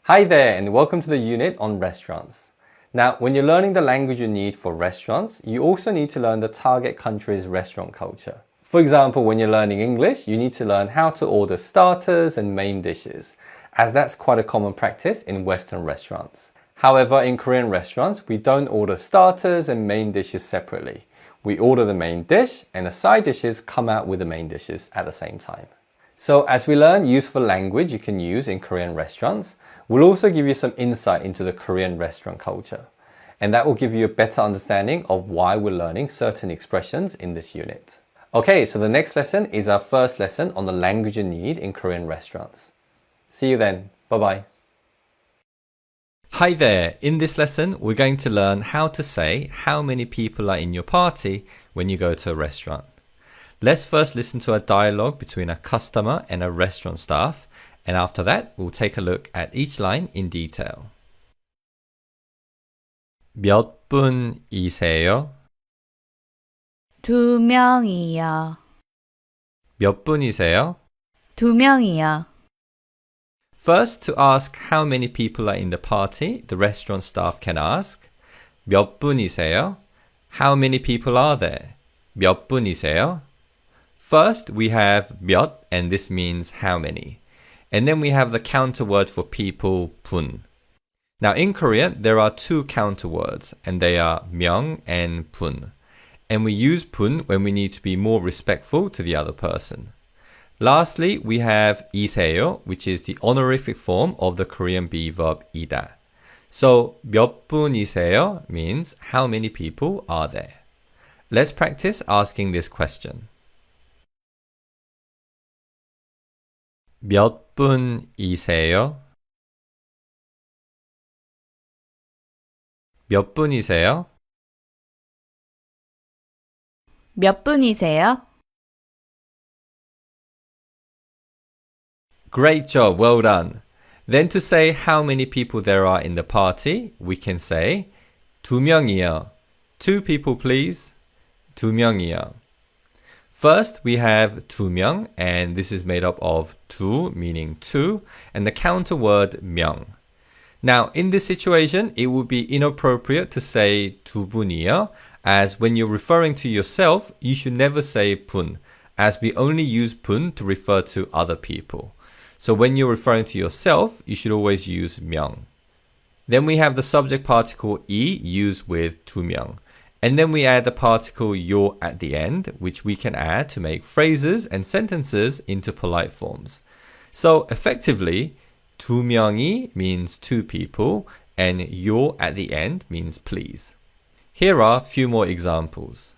Hi there and welcome to the unit on restaurants. Now, when you're learning the language you need for restaurants, you also need to learn the target country's restaurant culture. For example, when you're learning English, you need to learn how to order starters and main dishes, as that's quite a common practice in Western restaurants. However, in Korean restaurants, we don't order starters and main dishes separately. We order the main dish and the side dishes come out with the main dishes at the same time. So as we learn useful language you can use in Korean restaurants, we'll also give you some insight into the Korean restaurant culture. And that will give you a better understanding of why we're learning certain expressions in this unit. Okay, so the next lesson is our first lesson on the language you need in Korean restaurants. See you then. Bye-bye. Hi there. In this lesson, we're going to learn how to say how many people are in your party when you go to a restaurant. Let's first listen to a dialogue between a customer and a restaurant staff, and after that, we'll take a look at each line in detail. 몇 분이세요? 2명이요. 몇 분이세요? 2명이요. First, to ask how many people are in the party, the restaurant staff can ask 몇 분이세요? How many people are there? 몇 분이세요? First, we have 몇, and this means how many. And then we have the counter word for people, 분. Now in Korean, there are two counter words, and they are 명 and 분. And we use 분 when we need to be more respectful to the other person. Lastly, we have 이세요, which is the honorific form of the Korean be verb 이다. So 몇 분이세요 means how many people are there. Let's practice asking this question. 몇 분이세요? 몇 분이세요? 몇 분이세요? Great job, well done. Then to say how many people there are in the party, we can say 두 명이요. 2 people please. 두 명이요. First, we have 두 명, and this is made up of 두, meaning two, and the counter word 명. Now, in this situation, it would be inappropriate to say 두 분이요, as when you're referring to yourself, you should never say 분, as we only use 분 to refer to other people. So when you're referring to yourself, you should always use 명. Then we have the subject particle 이 used with 두 명. And then we add the particle 요 at the end, which we can add to make phrases and sentences into polite forms. So effectively, 두 명이 means two people, and 요 at the end means please. Here are a few more examples.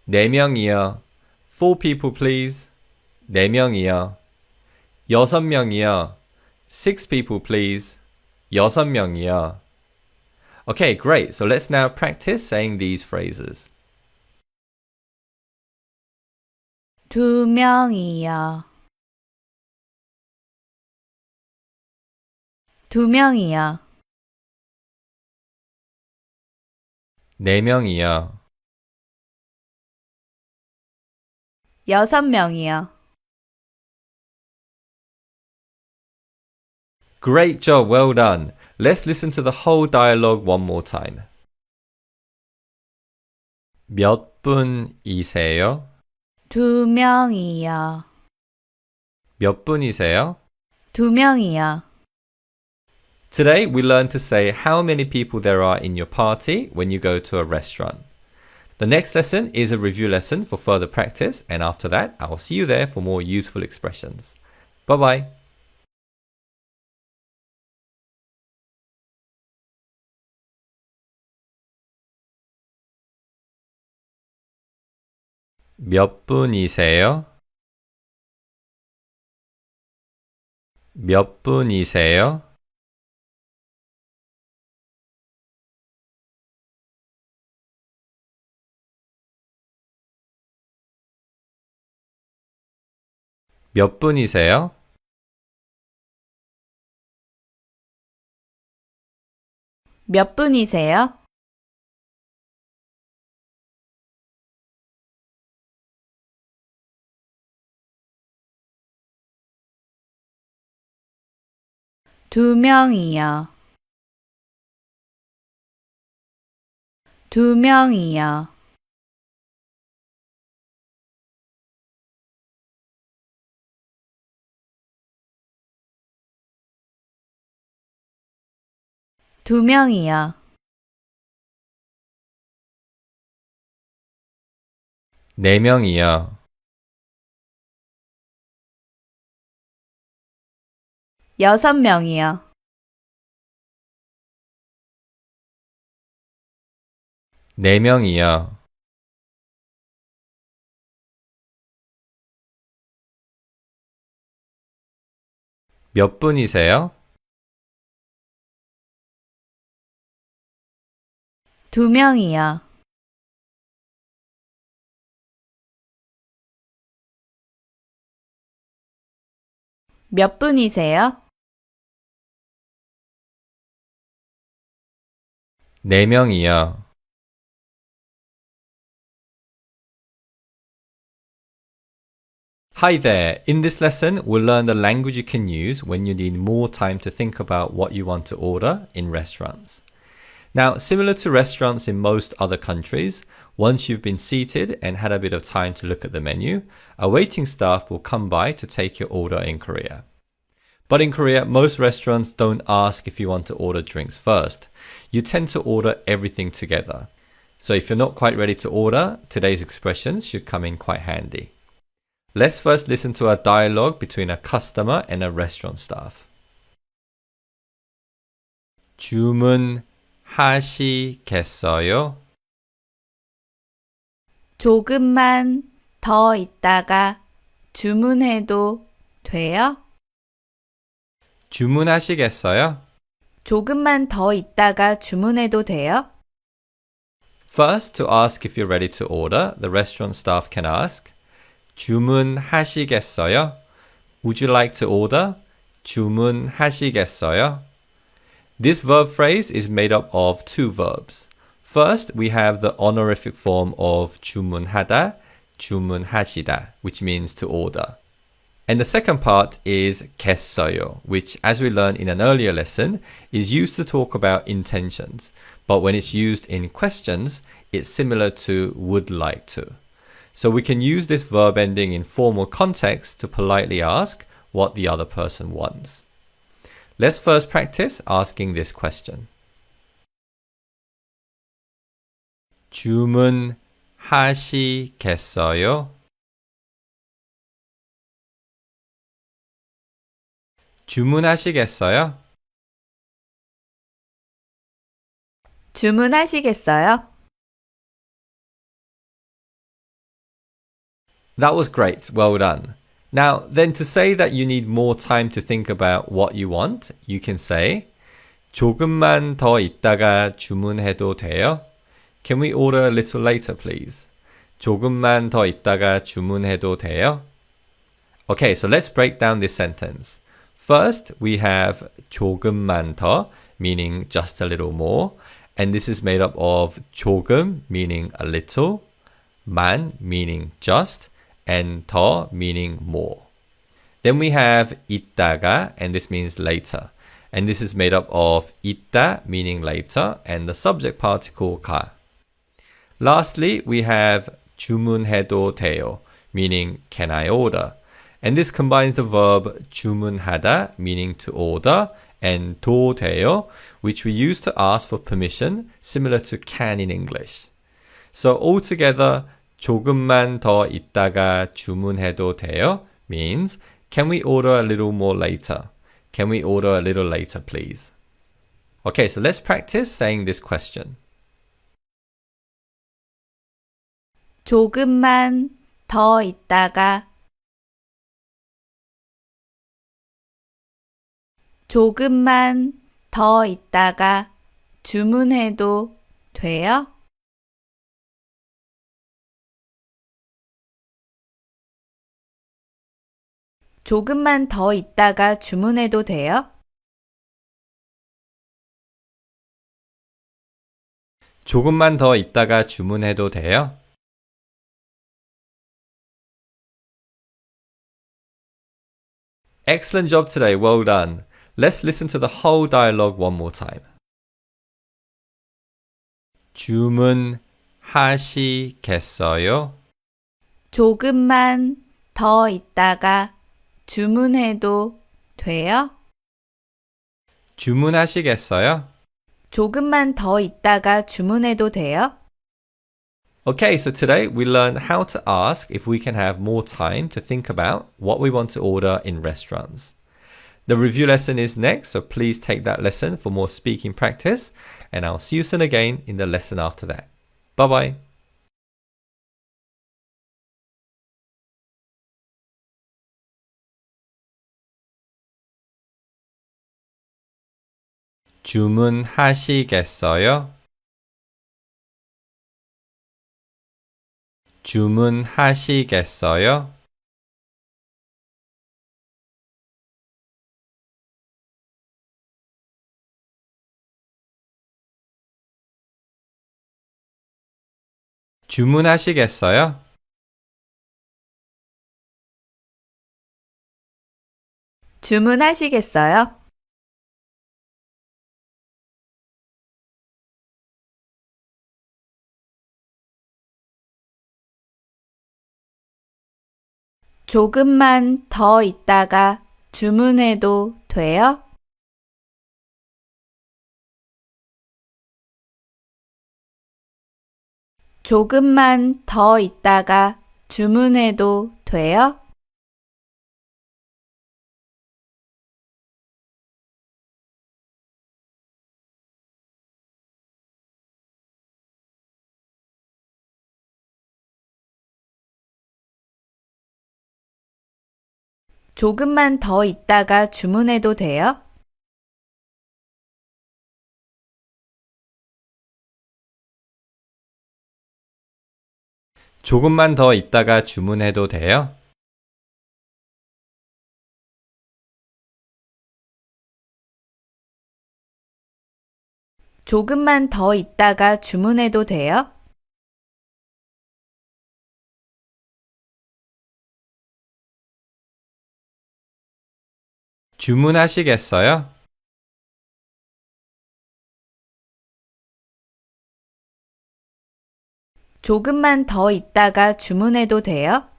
네 명이요. 4 people please. 네 명이요. 여섯 명이요. 6 people please. 여섯 명이요. Okay, great. So let's now practice saying these phrases. 2명이요. 2명이요. 네 명이요. 6명이요. Great job, well done. Let's listen to the whole dialogue one more time. 몇 분이세요? 2명이요. 몇 분이세요? 2명이요. Today we learned to say how many people there are in your party when you go to a restaurant. The next lesson is a review lesson for further practice, and after that I will see you there for more useful expressions. Bye bye. 몇 분이세요? 몇 분이세요? 몇 분이세요? 몇 분이세요? 2명이요. 2명이요. 2명이요. 4명이요. 6명이요. 4명이요. 몇 분이세요? 2명이요. '몇 분이세요? 4명이요. Hi there. In this lesson, we'll learn the language you can use when you need more time to think about what you want to order in restaurants. Now, similar to restaurants in most other countries, once you've been seated and had a bit of time to look at the menu, a waiting staff will come by to take your order in Korea. But in Korea, most restaurants don't ask if you want to order drinks first. You tend to order everything together. So if you're not quite ready to order, today's expressions should come in quite handy. Let's first listen to a dialogue between a customer and a restaurant staff. 주문하시겠어요? 조금만 더 있다가 주문해도 돼요? 주문하시겠어요? 조금만 더 있다가 주문해도 돼요? First, to ask if you're ready to order, the restaurant staff can ask, 주문하시겠어요? Would you like to order? 주문하시겠어요? This verb phrase is made up of two verbs. First, we have the honorific form of 주문하다, 주문하시다, which means to order. And the second part is 겠어요, which, as we learned in an earlier lesson, is used to talk about intentions. But when it's used in questions, it's similar to would like to. So we can use this verb ending in formal context to politely ask what the other person wants. Let's first practice asking this question. 주문하시겠어요? 주문하시겠어요? 주문하시겠어요? That was great. Well done. Now, then to say that you need more time to think about what you want, you can say 조금만 더 있다가 주문해도 돼요? Can we order a little later, please? 조금만 더 있다가 주문해도 돼요? Okay, so let's break down this sentence. First, we have 조금만 더, meaning just a little more. And this is made up of 조금, meaning a little, 만, meaning just, and 더, meaning more. Then we have 있다가, and this means later. And this is made up of 있다, meaning later, and the subject particle 가. Lastly, we have 주문해도 돼요, meaning can I order? And this combines the verb 주문하다, meaning to order, and 도 돼요, which we use to ask for permission, similar to can in English. So altogether, 조금만 더 있다가 주문해도 돼요 means can we order a little more later? Can we order a little later, please? Okay, so let's practice saying this question. 조금만 더 있다가 조금만 더 있다가 주문해도 돼요? 조금만 더 있다가 주문해도 돼요? 조금만 더 있다가 주문해도 돼요? Excellent job today. Well done. Let's listen to the whole dialogue one more time. 주문하시겠어요? 조금만 더 있다가 주문해도 돼요? 주문하시겠어요? 조금만 더 있다가 주문해도 돼요? Okay, so today we learned how to ask if we can have more time to think about what we want to order in restaurants. The review lesson is next, so please take that lesson for more speaking practice, and I'll see you soon again in the lesson after that. Bye bye. 주문하시겠어요? 주문하시겠어요? 주문하시겠어요? 주문하시겠어요? 조금만 더 있다가 주문해도 돼요? 조금만 더 있다가 주문해도 돼요? 조금만 더 있다가 주문해도 돼요? 조금만 더 있다가 주문해도 돼요? 조금만 더 있다가 주문해도 돼요? 주문하시겠어요? 조금만 더 있다가 주문해도 돼요?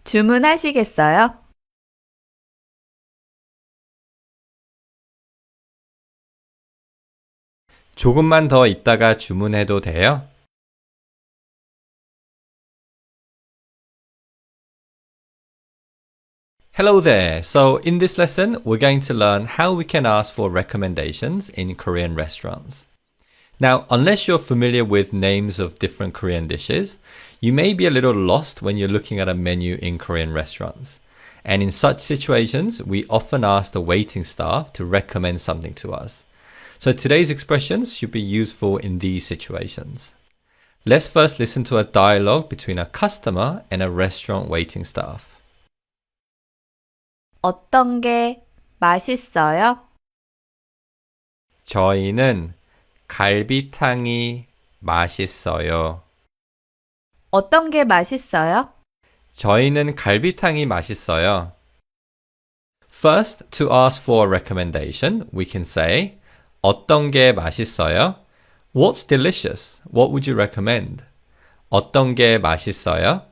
주문하시겠어요? 조금만 더 있다가 주문해도 돼요? Hello there. So in this lesson, we're going to learn how we can ask for recommendations in Korean restaurants. Now, unless you're familiar with names of different Korean dishes, you may be a little lost when you're looking at a menu in Korean restaurants. And in such situations, we often ask the waiting staff to recommend something to us. So today's expressions should be useful in these situations. Let's first listen to a dialogue between a customer and a restaurant waiting staff. 어떤 게 맛있어요? 저희는 갈비탕이 맛있어요. 어떤 게 맛있어요? 저희는 갈비탕이 맛있어요. First, to ask for a recommendation, we can say 어떤 게 맛있어요? What's delicious? What would you recommend? 어떤 게 맛있어요?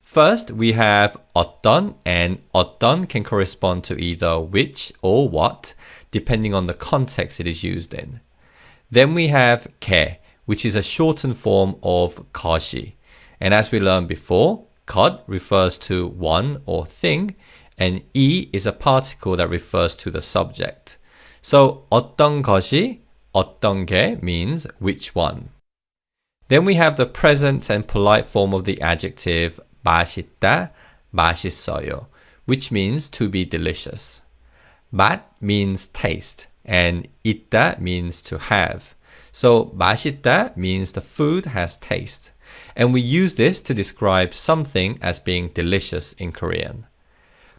First, we have 어떤, and 어떤 can correspond to either which or what, depending on the context it is used in. Then we have 게, which is a shortened form of 것이. And as we learned before, 것 refers to one or thing, and 이 is a particle that refers to the subject. So 어떤 것이, 어떤 게 means which one. Then we have the present and polite form of the adjective 맛있다, 맛있어요, which means to be delicious. 맛 means taste, and 있다 means to have. So 맛있다 means the food has taste. And we use this to describe something as being delicious in Korean.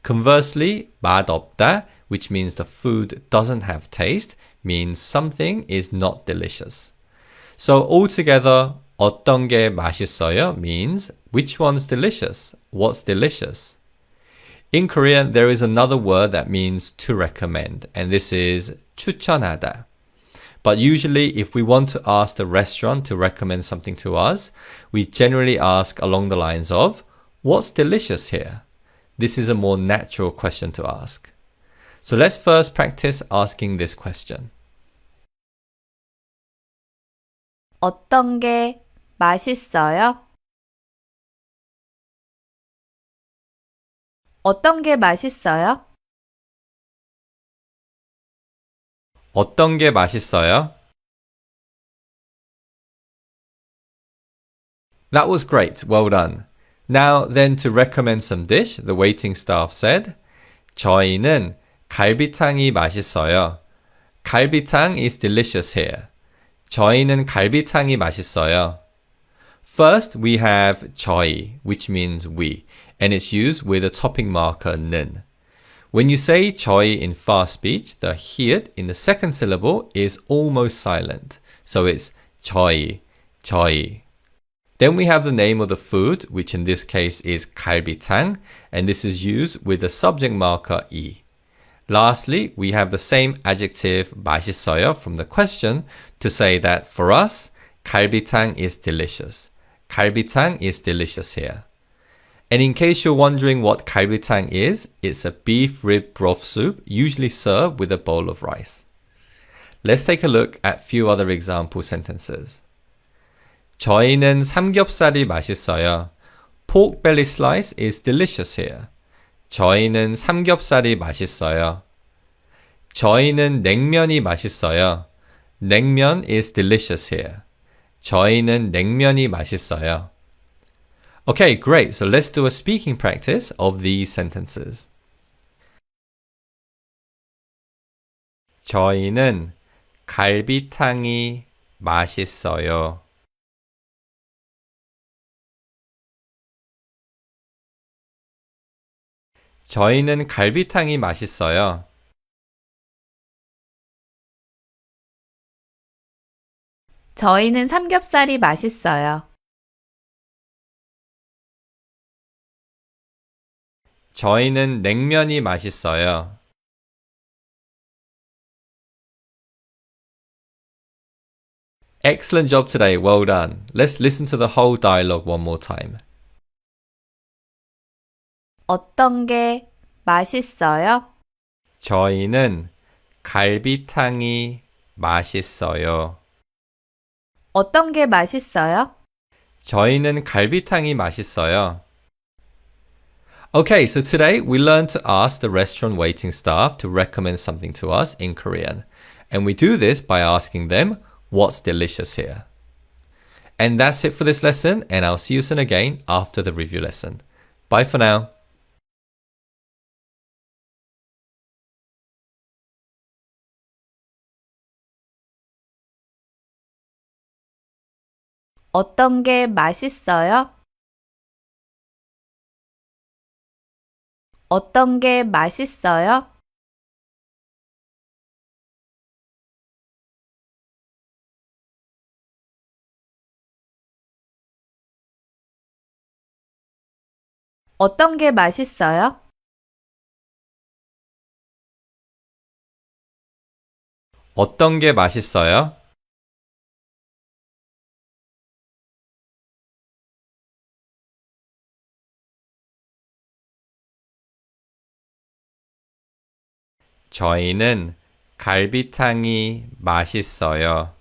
Conversely, 맛없다, which means the food doesn't have taste, means something is not delicious. So altogether, 어떤 게 맛있어요 means Which one's delicious? What's delicious? In Korean, there is another word that means to recommend, and this is 추천하다. But usually, if we want to ask the restaurant to recommend something to us, we generally ask along the lines of, what's delicious here? This is a more natural question to ask. So let's first practice asking this question. 어떤 게 맛있어요? 어떤 게 맛있어요? 어떤 게 맛있어요? That was great. Well done. Now then to recommend some dish, the waiting staff said, 저희는 갈비탕이 맛있어요. 갈비탕 is delicious here. 저희는 갈비탕이 맛있어요. First, we have 저희, which means we, and it's used with a topping marker 는. When you say 저희 in fast speech, the 히읗 in the second syllable is almost silent. So it's 저희, 저희. Then we have the name of the food, which in this case is 갈비탕, and this is used with the subject marker 이. Lastly, we have the same adjective 맛있어요 from the question to say that for us, 갈비탕 is delicious. 갈비탕 is delicious here. And in case you're wondering what 갈비탕 is, it's a beef rib broth soup usually served with a bowl of rice. Let's take a look at a few other example sentences. 저희는 삼겹살이 맛있어요. Pork belly slice is delicious here. 저희는 삼겹살이 맛있어요. 저희는 냉면이 맛있어요. 냉면 is delicious here. 저희는 냉면이 맛있어요. Okay, great. So let's do a speaking practice of these sentences. 저희는 갈비탕이 맛있어요. 저희는 갈비탕이 맛있어요. 저희는 삼겹살이 맛있어요. 저희는 냉면이 맛있어요. Excellent job today. Well done. Let's listen to the whole dialogue one more time. 어떤 게 맛있어요? 저희는 갈비탕이 맛있어요. 어떤 게 맛있어요? 저희는 갈비탕이 맛있어요. Okay, so today we learned to ask the restaurant waiting staff to recommend something to us in Korean. And we do this by asking them, what's delicious here? And that's it for this lesson, and I'll see you soon again after the review lesson. Bye for now. 어떤 게 맛있어요? 어떤 게 맛있어요? 어떤 게 맛있어요? 어떤 게 맛있어요? 저희는 갈비탕이 맛있어요.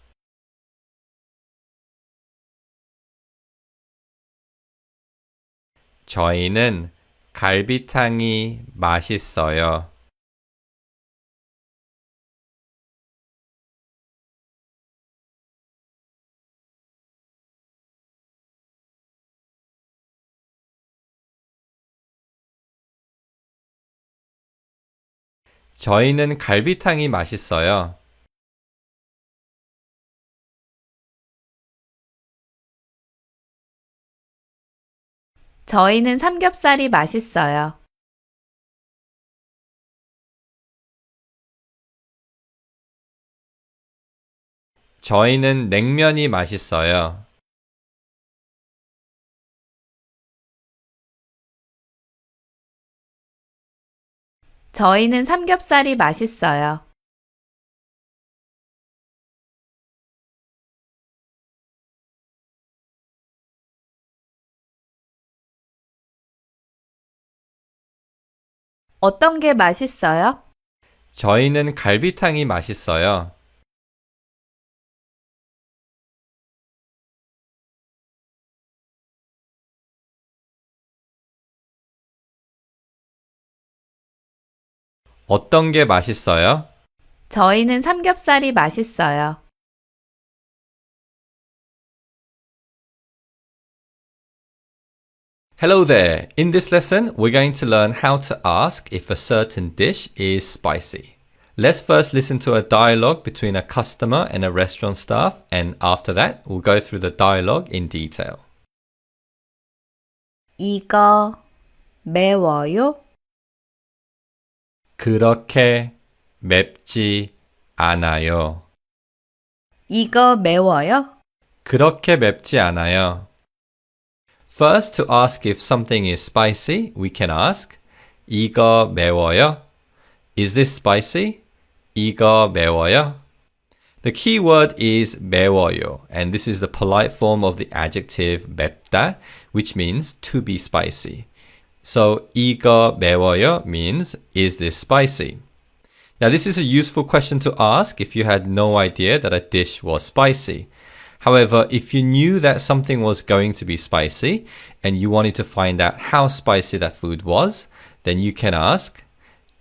저희는 갈비탕이 맛있어요. 저희는 갈비탕이 맛있어요. 저희는 삼겹살이 맛있어요. 저희는 냉면이 맛있어요. 저희는 삼겹살이 맛있어요. 어떤 게 맛있어요? 저희는 갈비탕이 맛있어요. 어떤 게 맛있어요? 저희는 삼겹살이 맛있어요. Hello there. In this lesson, we're going to learn how to ask if a certain dish is spicy. Let's first listen to a dialogue between a customer and a restaurant staff, and after that, we'll go through the dialogue in detail. 이거 매워요? 그렇게 맵지 않아요. 이거 매워요? 그렇게 맵지 않아요. First, to ask if something is spicy, we can ask 이거 매워요? Is this spicy? 이거 매워요? The key word is 매워요, and this is the polite form of the adjective 맵다, which means to be spicy. So 이거 매워요 means is this spicy? Now this is a useful question to ask if you had no idea that a dish was spicy. However, if you knew that something was going to be spicy and you wanted to find out how spicy that food was, then you can ask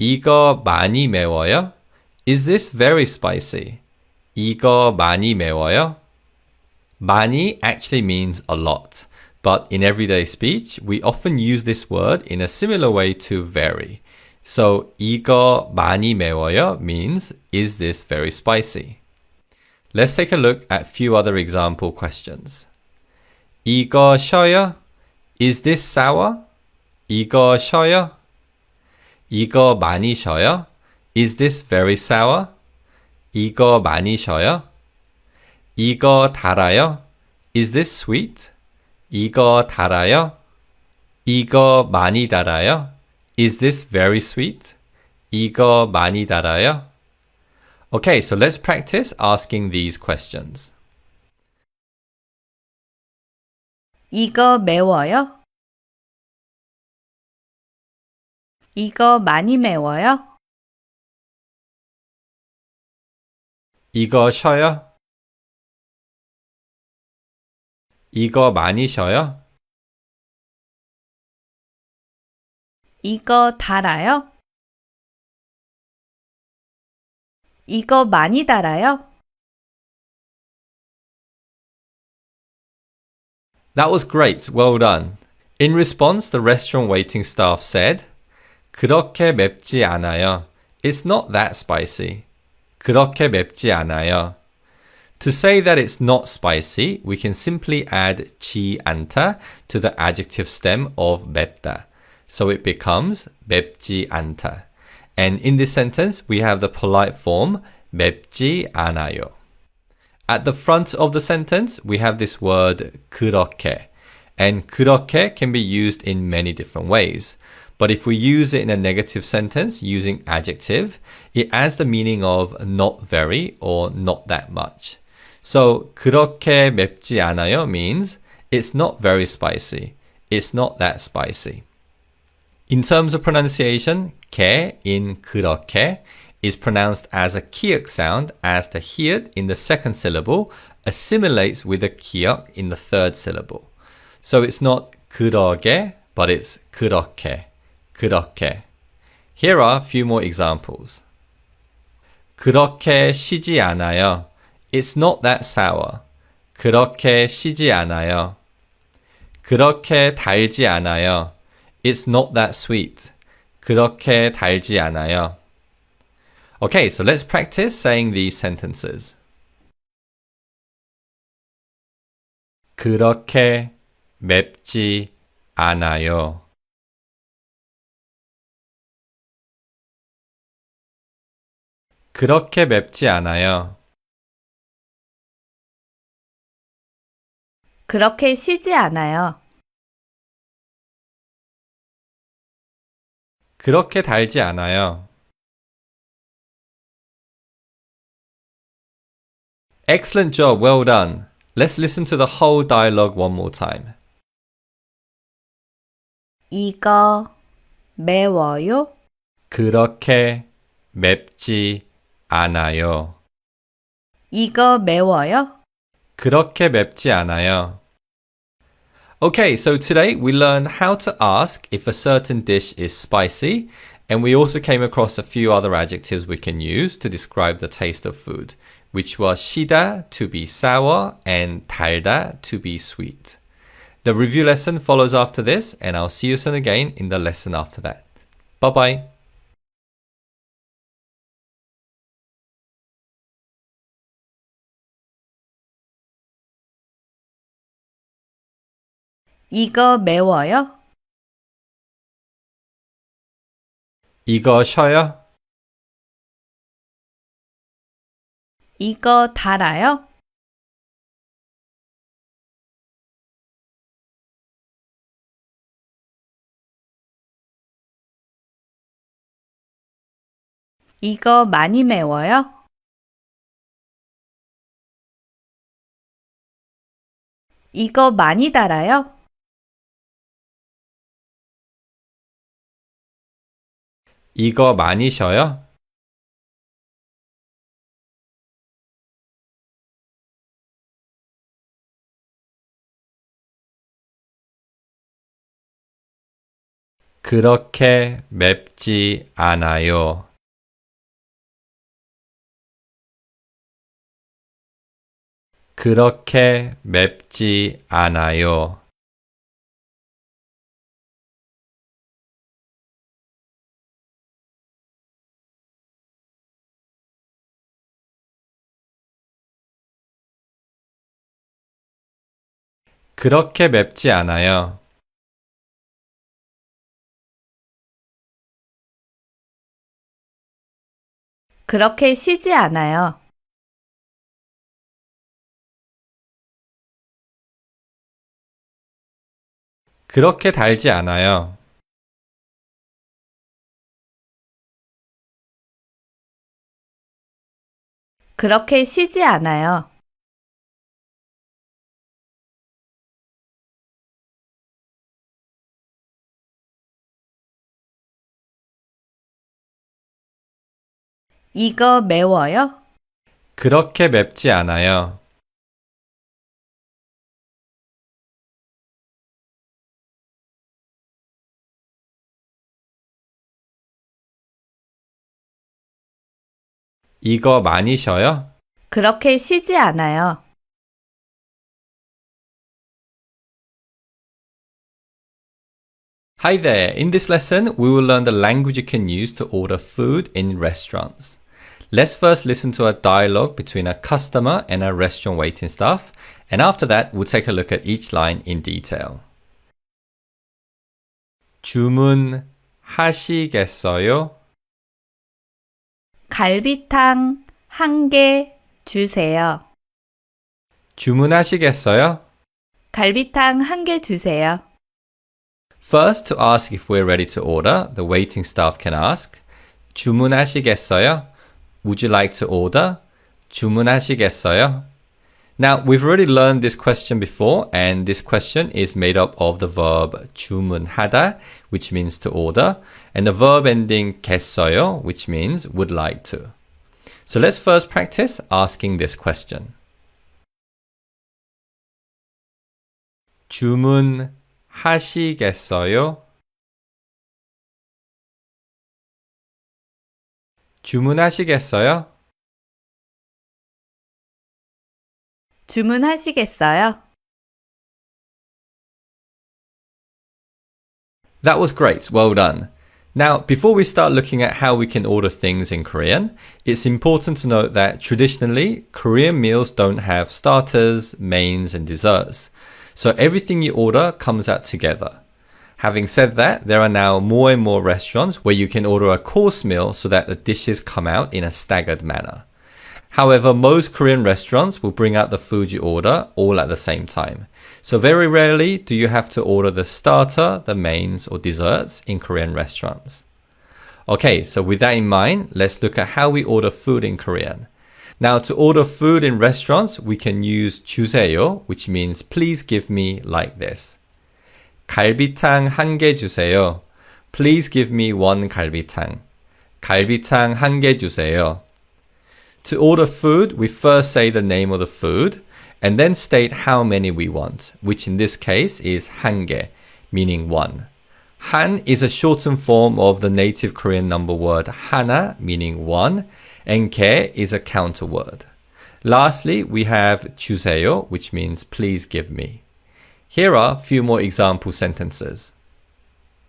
이거 많이 매워요? Is this very spicy? 이거 많이 매워요? 많이 actually means a lot, but in everyday speech, we often use this word in a similar way to very. So 이거 많이 매워요 means is this very spicy? Let's take a look at a few other example questions. 이거 셔요? Is this sour? 이거 셔요? 이거 많이 셔요? Is this very sour? 이거 많이 셔요? 이거 달아요? Is this sweet? 이거 달아요? 이거 많이 달아요? Is this very sweet? 이거 많이 달아요? Okay, so let's practice asking these questions. 이거 매워요? 이거 많이 매워요? 이거 셔요? 이거 많이 셔요? 이거 달아요? 이거 많이 달아요? That was great. Well done. In response, the restaurant waiting staff said, 그렇게 맵지 않아요. It's not that spicy. 그렇게 맵지 않아요. To say that it's not spicy, we can simply add 지 않다 to the adjective stem of 맵다. So it becomes 맵지 않다. And in this sentence, we have the polite form 맵지 않아요. At the front of the sentence, we have this word 그렇게. And 그렇게 can be used in many different ways. But if we use it in a negative sentence using adjective, it adds the meaning of not very or not that much. So 그렇게 맵지 않아요 means it's not very spicy. It's not that spicy. In terms of pronunciation, 게 in 그렇게 is pronounced as a ki역 sound as the 히읗 in the second syllable assimilates with a ki역 in the third syllable. So it's not 그러게, but it's 그렇게, 그렇게. Here are a few more examples. 그렇게 시지 않아요. It's not that sour. 그렇게 시지 않아요. 그렇게 달지 않아요. It's not that sweet. 그렇게 달지 않아요. Okay, so let's practice saying these sentences. 그렇게 맵지 않아요. 그렇게 맵지 않아요. 그렇게 시지 않아요. 그렇게 달지 않아요. Excellent job, well done. Let's listen to the whole dialogue one more time. 이거 매워요? 그렇게 맵지 않아요. 이거 매워요? 그렇게 맵지 않아요. Okay, so today we learned how to ask if a certain dish is spicy, and we also came across a few other adjectives we can use to describe the taste of food, which was 시다 to be sour and 달다 to be sweet. The review lesson follows after this, and I'll see you soon again in the lesson after that. Bye bye. 이거 매워요? 이거 쉬어요? 이거 달아요? 이거 많이 매워요? 이거 많이 달아요? 이거 많이 쉬어요? 그렇게 맵지 않아요. 그렇게 맵지 않아요. 그렇게 맵지 않아요. 그렇게 시지 않아요. 그렇게 달지 않아요. 그렇게 시지 않아요. 이거 매워요? 그렇게 맵지 않아요. 이거 많이 쉬어요? 그렇게 시지 않아요. Hi there. In this lesson, we will learn the language you can use to order food in restaurants. Let's first listen to a dialogue between a customer and a restaurant waiting staff, and after that, we'll take a look at each line in detail. 주문하시겠어요? 갈비탕 1개 주세요. 주문하시겠어요? 갈비탕 1개 주세요. First, to ask if we're ready to order, the waiting staff can ask, 주문하시겠어요? Would you like to order? 주문하시겠어요? Now, we've already learned this question before, and this question is made up of the verb 주문하다, which means to order, and the verb ending 겠어요, which means would like to. So let's first practice asking this question. 주문하시겠어요? 주문하시겠어요? 주문하시겠어요? That was great, well done. Now, before we start looking at how we can order things in Korean, it's important to note that traditionally, Korean meals don't have starters, mains, and desserts. So everything you order comes out together. Having said that, there are now more and more restaurants where you can order a course meal so that the dishes come out in a staggered manner. However, most Korean restaurants will bring out the food you order all at the same time. So very rarely do you have to order the starter, the mains, or desserts in Korean restaurants. Okay, so with that in mind, let's look at how we order food in Korean. Now, to order food in restaurants, we can use 주세요, which means please give me like this. 갈비탕 한 개 주세요. Please give me one 갈비탕. 갈비탕 한 개 주세요. To order food, we first say the name of the food and then state how many we want, which in this case is 한 개, meaning one. 한 is a shortened form of the native Korean number word 하나, meaning one, and 개 is a counter word. Lastly, we have 주세요, which means please give me. Here are a few more example sentences.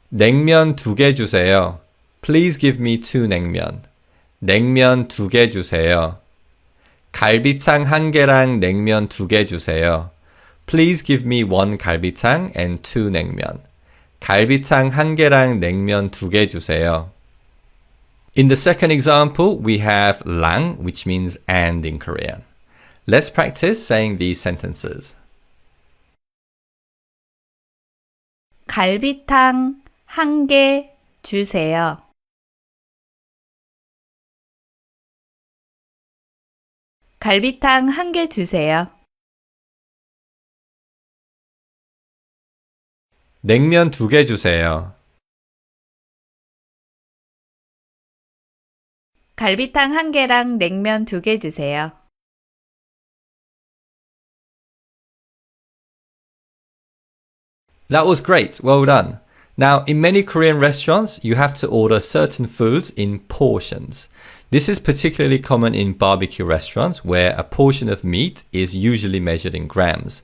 냉면 2개 주세요. Please give me 2 냉면. 냉면 2개 주세요. 갈비탕 1개랑 냉면 2개 주세요. Please give me 1 갈비탕 and 2 냉면. 갈비탕 1개랑 냉면 2개 주세요. In the second example, we have 랑, which means and in Korean. Let's practice saying these sentences. 갈비탕 1개 주세요. 갈비탕 1개 주세요. 냉면 2개 주세요. 갈비탕 1개랑 냉면 2개 주세요. That was great. Well done. Now, in many Korean restaurants, you have to order certain foods in portions. This is particularly common in barbecue restaurants where a portion of meat is usually measured in grams.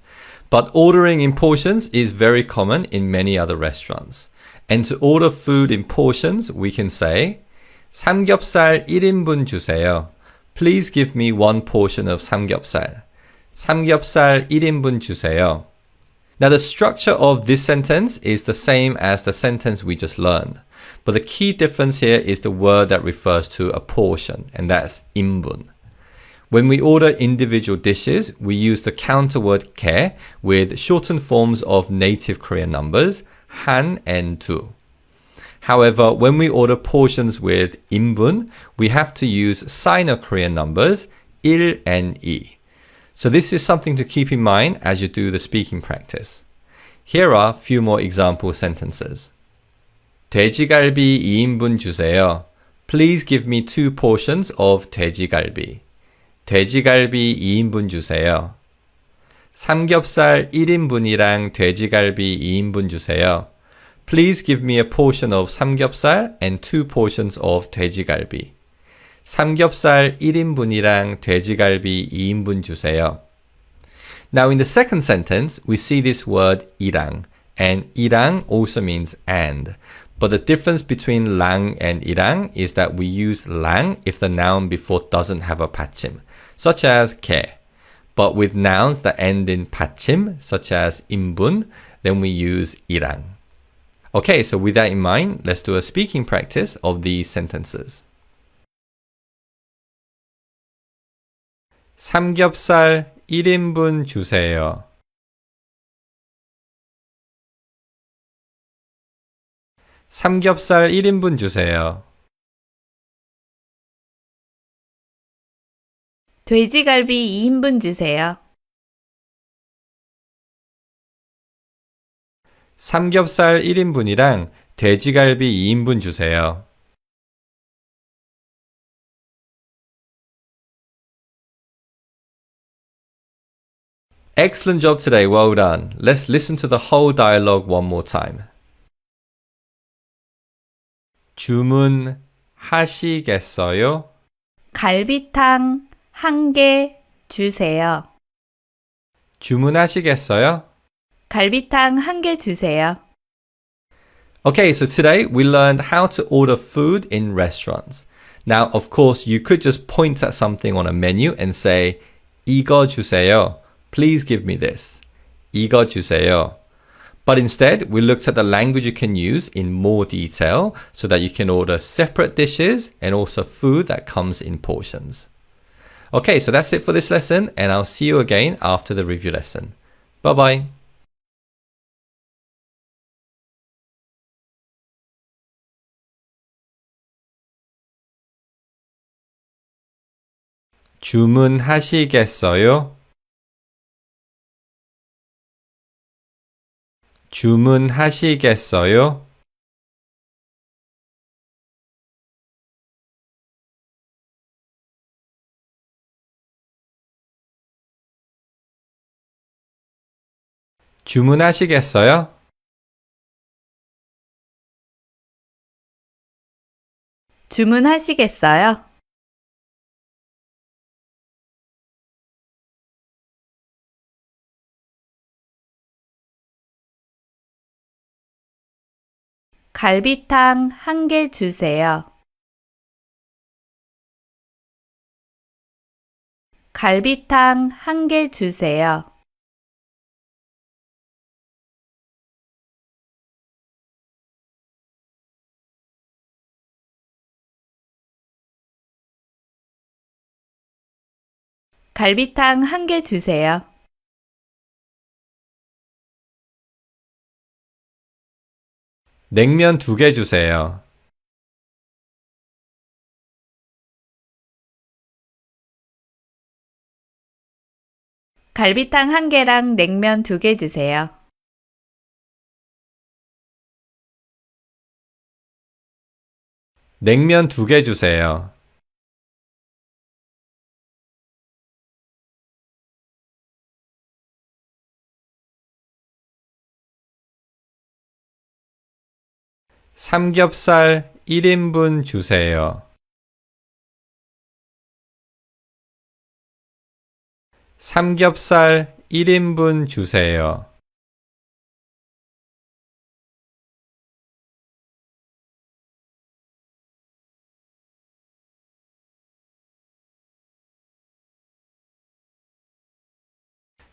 But ordering in portions is very common in many other restaurants. And to order food in portions, we can say 삼겹살 1인분 주세요. Please give me 1 portion of 삼겹살. 삼겹살 1인분 주세요. Now the structure of this sentence is the same as the sentence we just learned. But the key difference here is the word that refers to a portion, and that's 인분. When we order individual dishes, we use the counter word 개 with shortened forms of native Korean numbers, 한 and 두. However, when we order portions with 인분, we have to use Sino-Korean numbers, 일 and 이. So this is something to keep in mind as you do the speaking practice. Here are a few more example sentences. 돼지갈비 2인분 주세요. Please give me 2 portions of 돼지갈비. 돼지갈비 2인분 주세요. 삼겹살 1인분이랑 돼지갈비 2인분 주세요. Please give me a portion of 삼겹살 and 2 portions of 돼지갈비. 삼겹살 1인분이랑 돼지갈비 2인분 주세요. Now in the second sentence, we see this word 이랑, and 이랑 also means and. But the difference between 랑 and 이랑 is that we use 랑 if the noun before doesn't have a 받침, such as 개. But with nouns that end in 받침, such as 인분, then we use 이랑. Okay, so with that in mind, let's do a speaking practice of these sentences. 삼겹살 1인분 주세요. 삼겹살 1인분 주세요. 돼지갈비 2인분 주세요. 삼겹살 1인분이랑 돼지갈비 2인분 주세요. Excellent job today. Well done. Let's listen to the whole dialogue one more time. 주문하시겠어요? 갈비탕 1개 주세요. 주문하시겠어요? 갈비탕 1개 주세요. Okay, so today we learned how to order food in restaurants. Now, of course, you could just point at something on a menu and say, 이거 주세요. Please give me this. 이거 주세요. But instead, we looked at the language you can use in more detail so that you can order separate dishes and also food that comes in portions. Okay, so that's it for this lesson, and I'll see you again after the review lesson. Bye-bye. 주문하시겠어요? 주문하시겠어요? 주문하시겠어요? 주문하시겠어요? 갈비탕 1개 주세요. 갈비탕 1개 주세요. 갈비탕 1개 주세요. 냉면 2개 주세요. 갈비탕 1개랑 냉면 2개 주세요. 냉면 2개 주세요. 삼겹살 1인분 주세요. 삼겹살 1인분 주세요.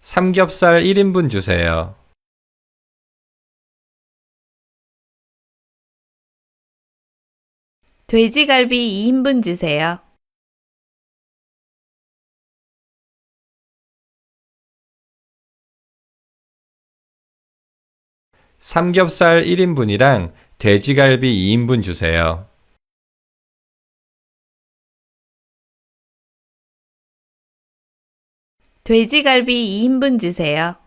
삼겹살 1인분 주세요. 돼지갈비 2인분 주세요. 삼겹살 1인분이랑 돼지갈비 2인분 주세요. 돼지갈비 2인분 주세요.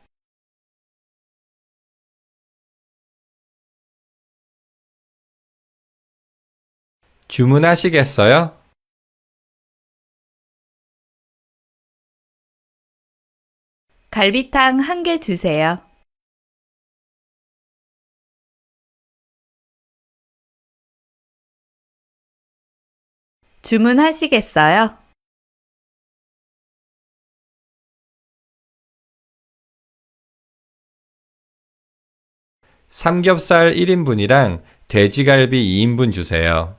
주문하시겠어요? 갈비탕 1개 주세요. 주문하시겠어요? 삼겹살 1인분이랑 돼지갈비 2인분 주세요.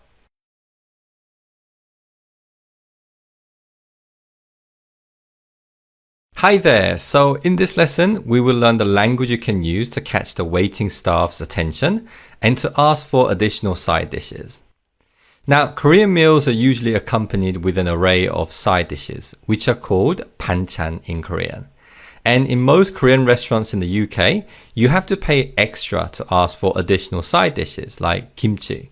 Hi there! So in this lesson, we will learn the language you can use to catch the waiting staff's attention and to ask for additional side dishes. Now, Korean meals are usually accompanied with an array of side dishes, which are called banchan in Korean. And in most Korean restaurants in the UK, you have to pay extra to ask for additional side dishes like kimchi.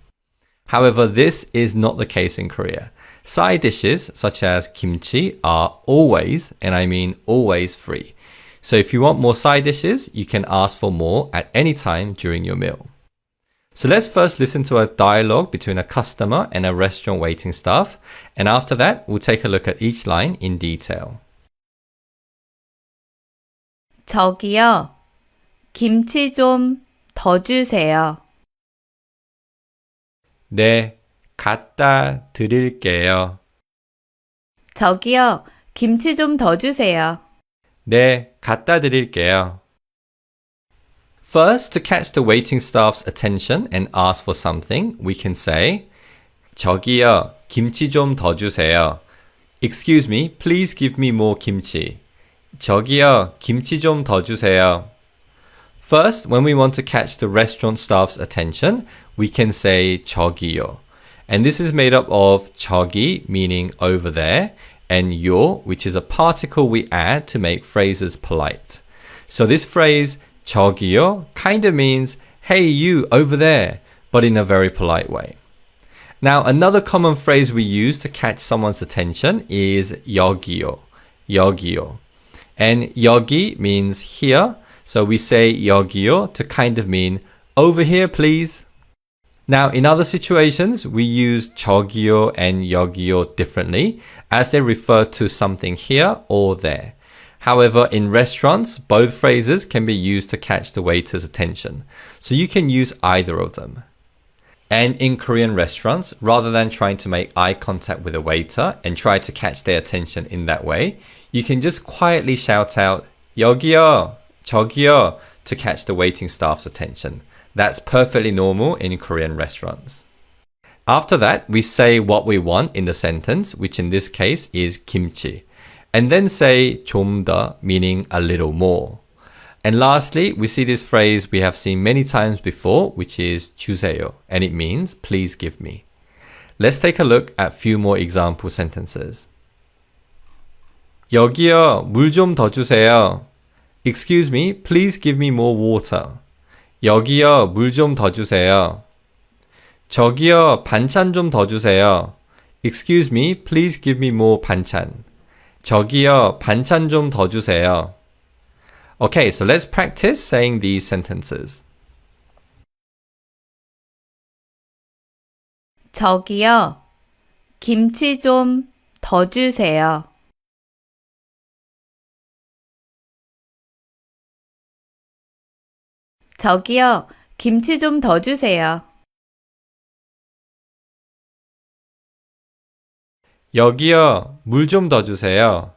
However, this is not the case in Korea. Side dishes such as kimchi are always, and I mean always, free. So if you want more side dishes, you can ask for more at any time during your meal. So let's first listen to a dialogue between a customer and a restaurant waiting staff, and after that, we'll take a look at each line in detail. 저기요, 김치 좀 더 주세요. 네, 갖다 드릴게요. 저기요, 김치 좀 더 주세요. 네, 갖다 드릴게요. First, to catch the waiting staff's attention and ask for something, we can say, 저기요, 김치 좀 더 주세요. Excuse me, please give me more kimchi. 저기요, 김치 좀 더 주세요. First, when we want to catch the restaurant staff's attention, we can say 저기요. And this is made up of 저기, meaning over there, and 요, which is a particle we add to make phrases polite. So this phrase, 저기요, kind of means, hey you over there, but in a very polite way. Now, another common phrase we use to catch someone's attention is 여기요. 여기요. And 여기 means here, so we say 여기요 to kind of mean over here, please. Now, in other situations, we use 저기요 and 여기요 differently as they refer to something here or there. However, in restaurants, both phrases can be used to catch the waiter's attention. So you can use either of them. And in Korean restaurants, rather than trying to make eye contact with a waiter and try to catch their attention in that way, you can just quietly shout out, 여기요, 저기요, to catch the waiting staff's attention. That's perfectly normal in Korean restaurants. After that, we say what we want in the sentence, which in this case is kimchi. And then say 좀 더, meaning a little more. And lastly, we see this phrase we have seen many times before, which is 주세요, and it means please give me. Let's take a look at a few more example sentences. 여기요, 물 좀 더 주세요. Excuse me, please give me more water. 여기요, 물 좀 더 주세요. 저기요, 반찬 좀 더 주세요. Excuse me, please give me more 반찬. 저기요, 반찬 좀 더 주세요. Okay, so let's practice saying these sentences. 저기요, 김치 좀 더 주세요. 저기요, 김치 좀 더 주세요. 여기요, 물 좀 더 주세요.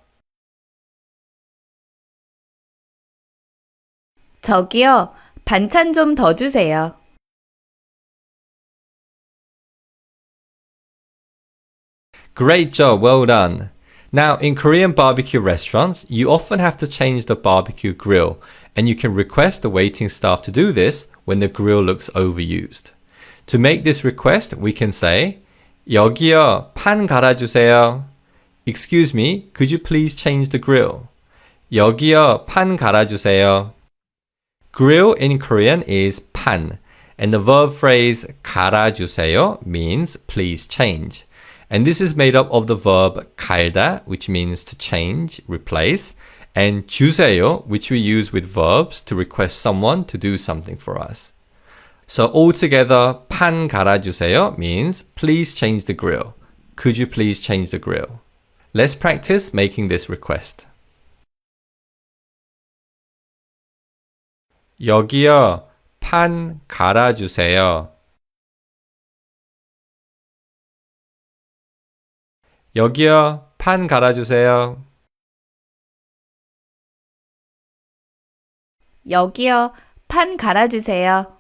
저기요, 반찬 좀 더 주세요. Great job, well done. Now, in Korean barbecue restaurants, you often have to change the barbecue grill, and you can request the waiting staff to do this when the grill looks overused. To make this request, we can say, 여기요, 판 갈아주세요. Excuse me, could you please change the grill? 여기요, 판 갈아주세요. Grill in Korean is 판, and the verb phrase 갈아주세요 means please change. And this is made up of the verb 갈다, which means to change, replace, and 주세요, which we use with verbs to request someone to do something for us. So altogether, 판 갈아주세요 means please change the grill. Could you please change the grill? Let's practice making this request. 여기요, 판 갈아주세요. 여기요, 판 갈아주세요. 여기요, 판 갈아주세요.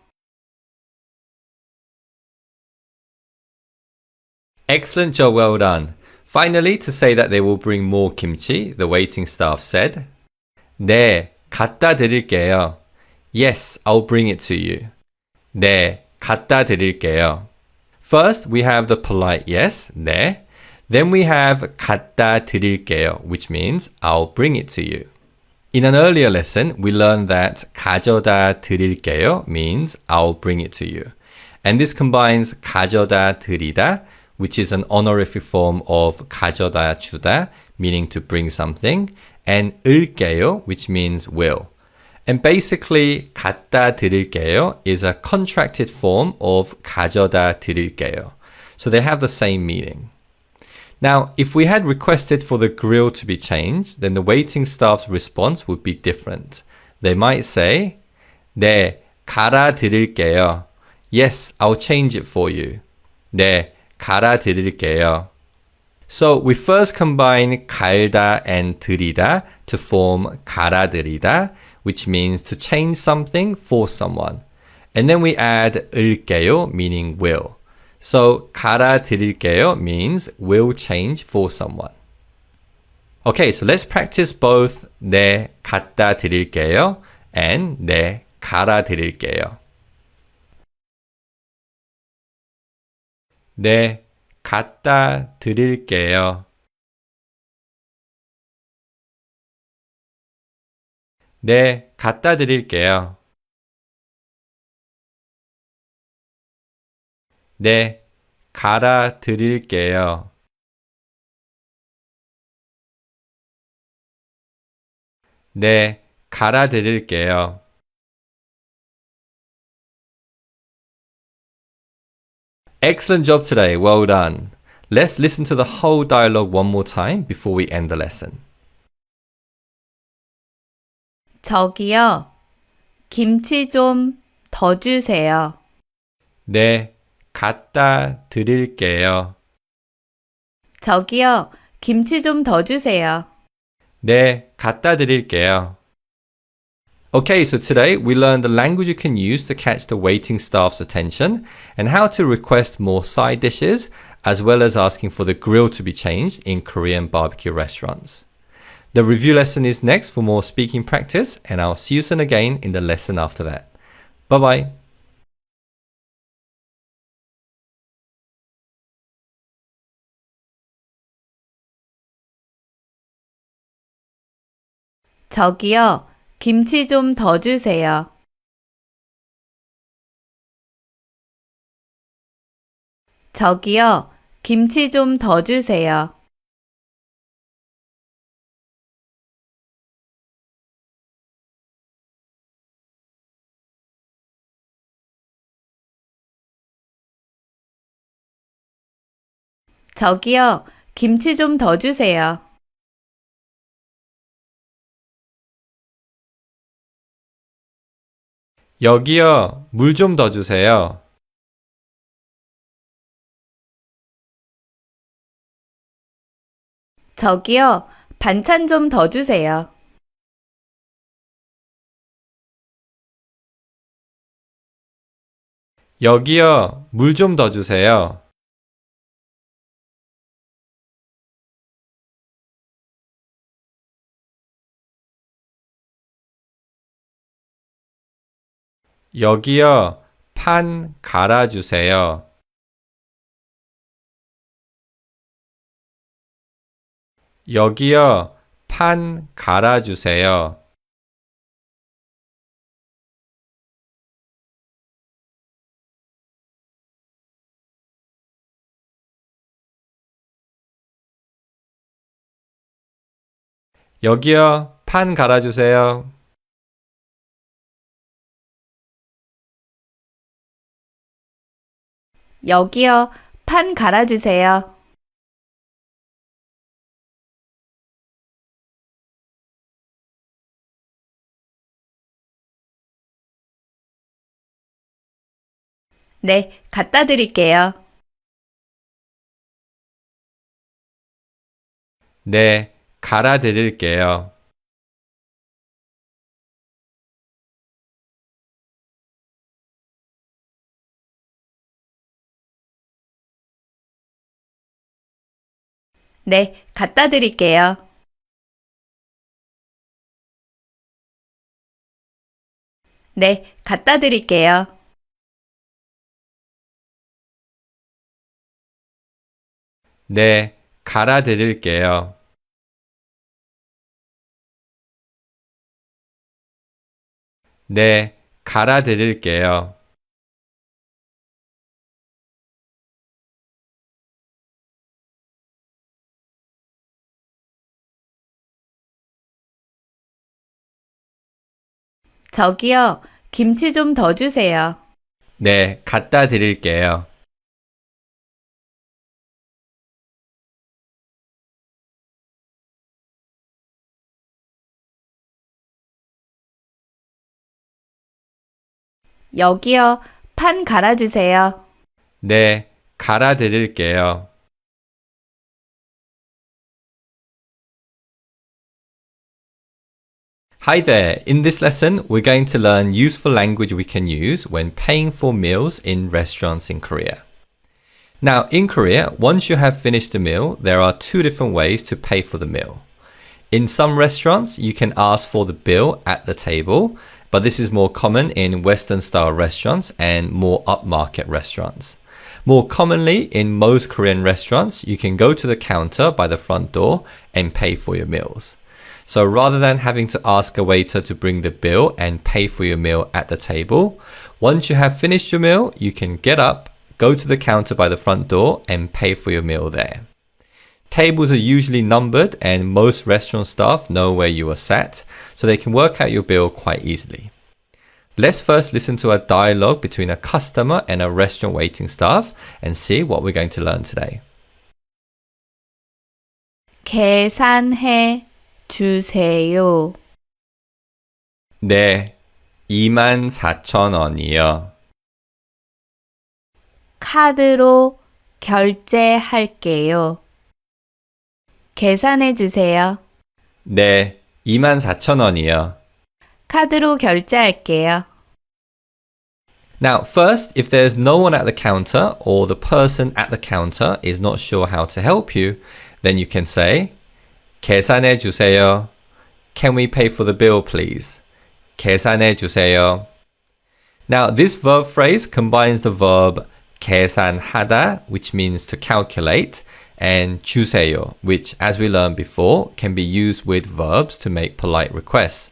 Excellent job, well done. Finally, to say that they will bring more kimchi, the waiting staff said, 네, 갖다 드릴게요. Yes, I'll bring it to you. 네, 갖다 드릴게요. First, we have the polite yes, 네. Then we have 갖다 드릴게요, which means I'll bring it to you. In an earlier lesson, we learned that 가져다 드릴게요 means I'll bring it to you. And this combines 가져다 드리다, which is an honorific form of 가져다 주다, meaning to bring something, and 을게요, which means will. And basically, 갖다 드릴게요 is a contracted form of 가져다 드릴게요. So they have the same meaning. Now, if we had requested for the grill to be changed, then the waiting staff's response would be different. They might say, 네, 갈아 드릴게요. Yes, I'll change it for you. 네, 갈아 드릴게요. So we first combine 갈다 and 드리다 to form 갈아 드리다, which means to change something for someone. And then we add 을게요, meaning will. So 갈아 드릴게요 means will change for someone. Okay, so let's practice both 네, 갖다 드릴게요 and 네, 갈아 드릴게요. 네, 갖다 드릴게요. 네, 갖다 드릴게요. 네, 갈아 드릴게요. 네, 갈아 드릴게요. Excellent job today. Well done. Let's listen to the whole dialogue one more time before we end the lesson. 저기요, 김치 좀 더 주세요. 네, 갖다 드릴게요. 저기요, 김치 좀 더 주세요. 네, 갖다 드릴게요. Okay, so today we learned the language you can use to catch the waiting staff's attention and how to request more side dishes, as well as asking for the grill to be changed in Korean barbecue restaurants. The review lesson is next for more speaking practice, and I'll see you soon again in the lesson after that. Bye bye. 저기요, 김치 좀 더 주세요. 저기요, 김치 좀 더 주세요. 저기요, 김치 좀 더 주세요. 여기요, 물 좀 더 주세요. 저기요, 반찬 좀 더 주세요. 여기요, 물 좀 더 주세요. 여기요, 판 갈아주세요. 여기요, 판 갈아주세요. 여기요, 판 갈아주세요. 여기요, 판 갈아주세요. 네, 갖다 드릴게요. 네, 갈아드릴게요. 네, 갖다 드릴게요. 네, 갖다 드릴게요. 네, 갈아드릴게요. 네, 갈아드릴게요. 저기요, 김치 좀 더 주세요. 네, 갖다 드릴게요. 여기요, 판 갈아주세요. 네, 갈아드릴게요. Hi there. In this lesson, we're going to learn useful language we can use when paying for meals in restaurants in Korea. Now, in Korea, once you have finished the meal, there are two different ways to pay for the meal. In some restaurants, you can ask for the bill at the table, but this is more common in Western style restaurants and more upmarket restaurants. More commonly, in most Korean restaurants, you can go to the counter by the front door and pay for your meals. So rather than having to ask a waiter to bring the bill and pay for your meal at the table, once you have finished your meal, you can get up, go to the counter by the front door and pay for your meal there. Tables are usually numbered and most restaurant staff know where you are sat, so they can work out your bill quite easily. Let's first listen to a dialogue between a customer and a restaurant waiting staff and see what we're going to learn today. 계산해 주세요. 네, 24,000원이요. 카드로 결제할게요. 계산해 주세요. 네, 24,000원이요. 카드로 결제할게요. Now, first, if there's no one at the counter or the person at the counter is not sure how to help you, then you can say, 계산해 주세요. Can we pay for the bill, please? 계산해 주세요. Now, this verb phrase combines the verb 계산하다, which means to calculate, and 주세요, which, as we learned before, can be used with verbs to make polite requests.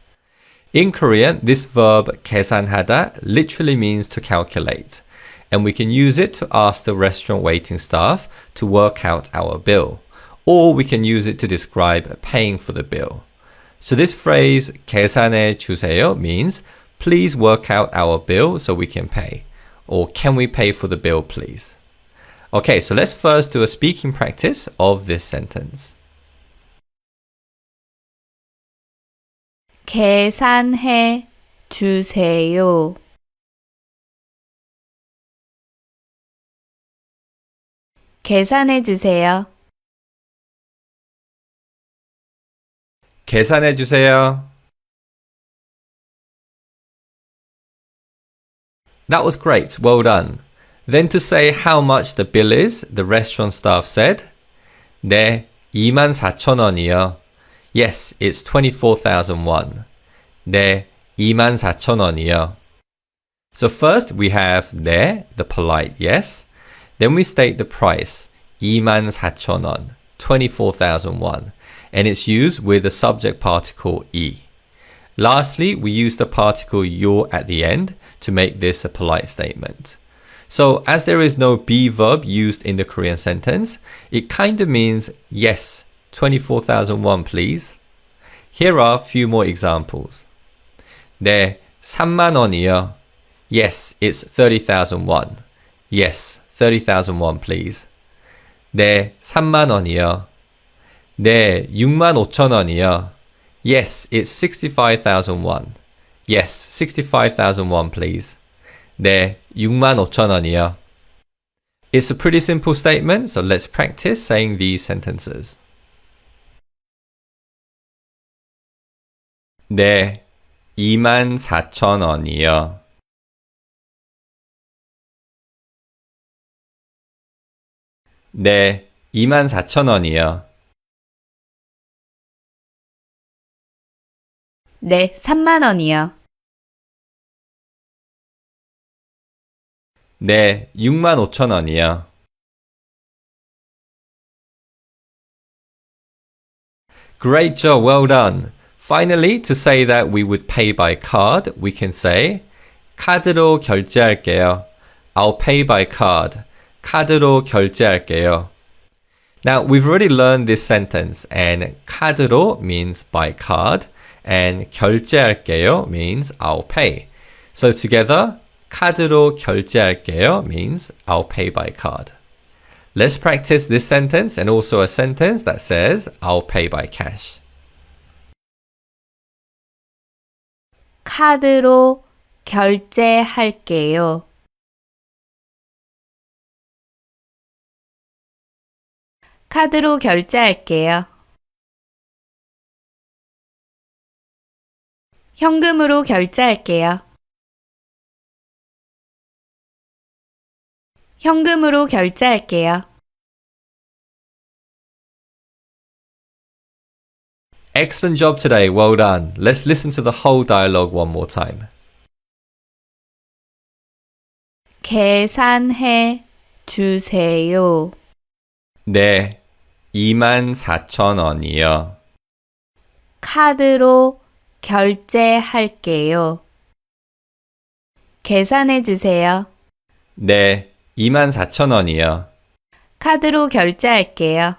In Korean, this verb 계산하다 literally means to calculate, and we can use it to ask the restaurant waiting staff to work out our bill, or we can use it to describe paying for the bill. So this phrase 계산해 주세요 means please work out our bill so we can pay, or can we pay for the bill please? Okay, so let's first do a speaking practice of this sentence. 계산해 주세요. 계산해 주세요. 계산해 주세요. That was great, well done. Then to say how much the bill is, the restaurant staff said, 네, 24,000원이요. Yes, it's 24,000 won. 네, 24,000원이요. So first we have 네, the polite yes. Then we state the price, 24,000원, 24,000 won. And it's used with the subject particle 이. Lastly, we use the particle 요 at the end to make this a polite statement. So as there is no be verb used in the Korean sentence, it kind of means yes, 24,000 won please. Here are a few more examples. 네, 3만 원이요. Yes, it's 30,000 won. Yes, 30,000 won please. 네, 3만 원이요. 네, 6만 5천 원이요. Yes, it's 65,000 won. Yes, 65,000 won please. 네, 6만 5천 원이요. It's a pretty simple statement, so let's practice saying these sentences. 네, 24,000원이요. 네, 24,000원이요. 네, 3만 원이요. 네, 6만 5천 원이요. Great job, well done. Finally, to say that we would pay by card, we can say 카드로 결제할게요. I'll pay by card. 카드로 결제할게요. Now, we've already learned this sentence, and 카드로 means by card, and 결제할게요 means I'll pay. So together, 카드로 결제할게요 means I'll pay by card. Let's practice this sentence and also a sentence that says I'll pay by cash. 카드로 결제할게요. 카드로 결제할게요. 현금으로 결제할게요. 현금으로 결제할게요. Excellent job today, well done. Let's listen to the whole dialogue one more time. 계산해 주세요. 네, 24,000원이요. 카드로 결제할게요. 계산해 주세요. 네, 24,000원이요. 카드로 결제할게요.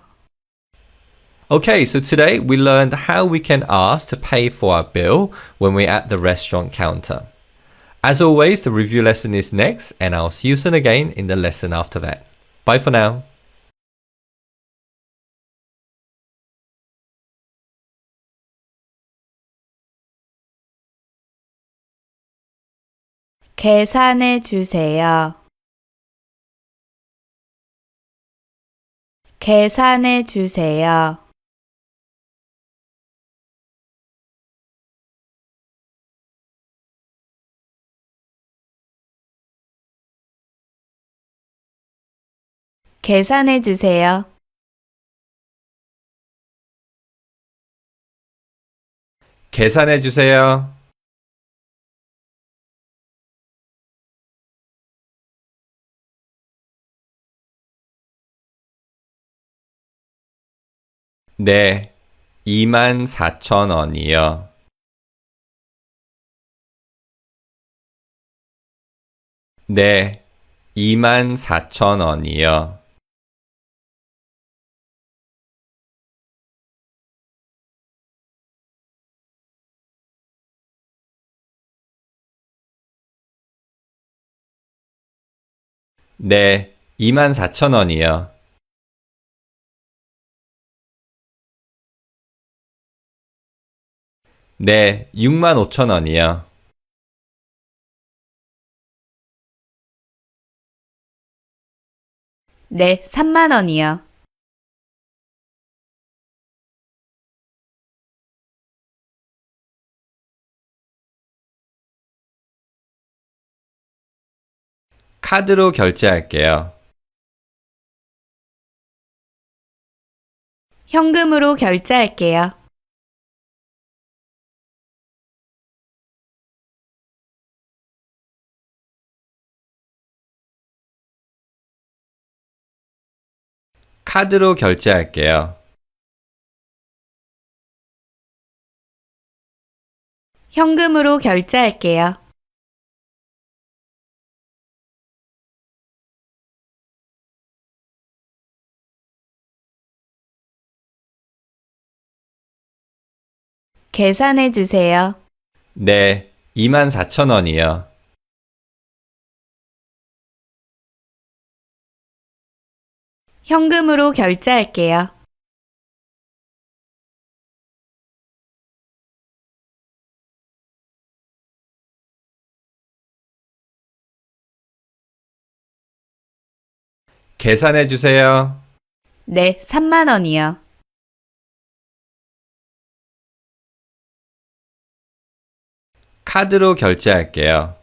Okay, so today we learned how we can ask to pay for our bill when we're at the restaurant counter. As always, the review lesson is next, and I'll see you soon again in the lesson after that. Bye for now. 계산해 주세요. 계산해 주세요. 계산해 주세요. 계산해 주세요. 네, 24,000원이요. 네, 24,000원이요. 네, 24,000원이요. 네, 65,000원이요. 네, 3만 원이요. 카드로 결제할게요. 현금으로 결제할게요. 카드로 결제할게요. 현금으로 결제할게요. 계산해 주세요. 네, 24,000원이요. 현금으로 결제할게요. 계산해 주세요. 네, 3만 원이요. 카드로 결제할게요.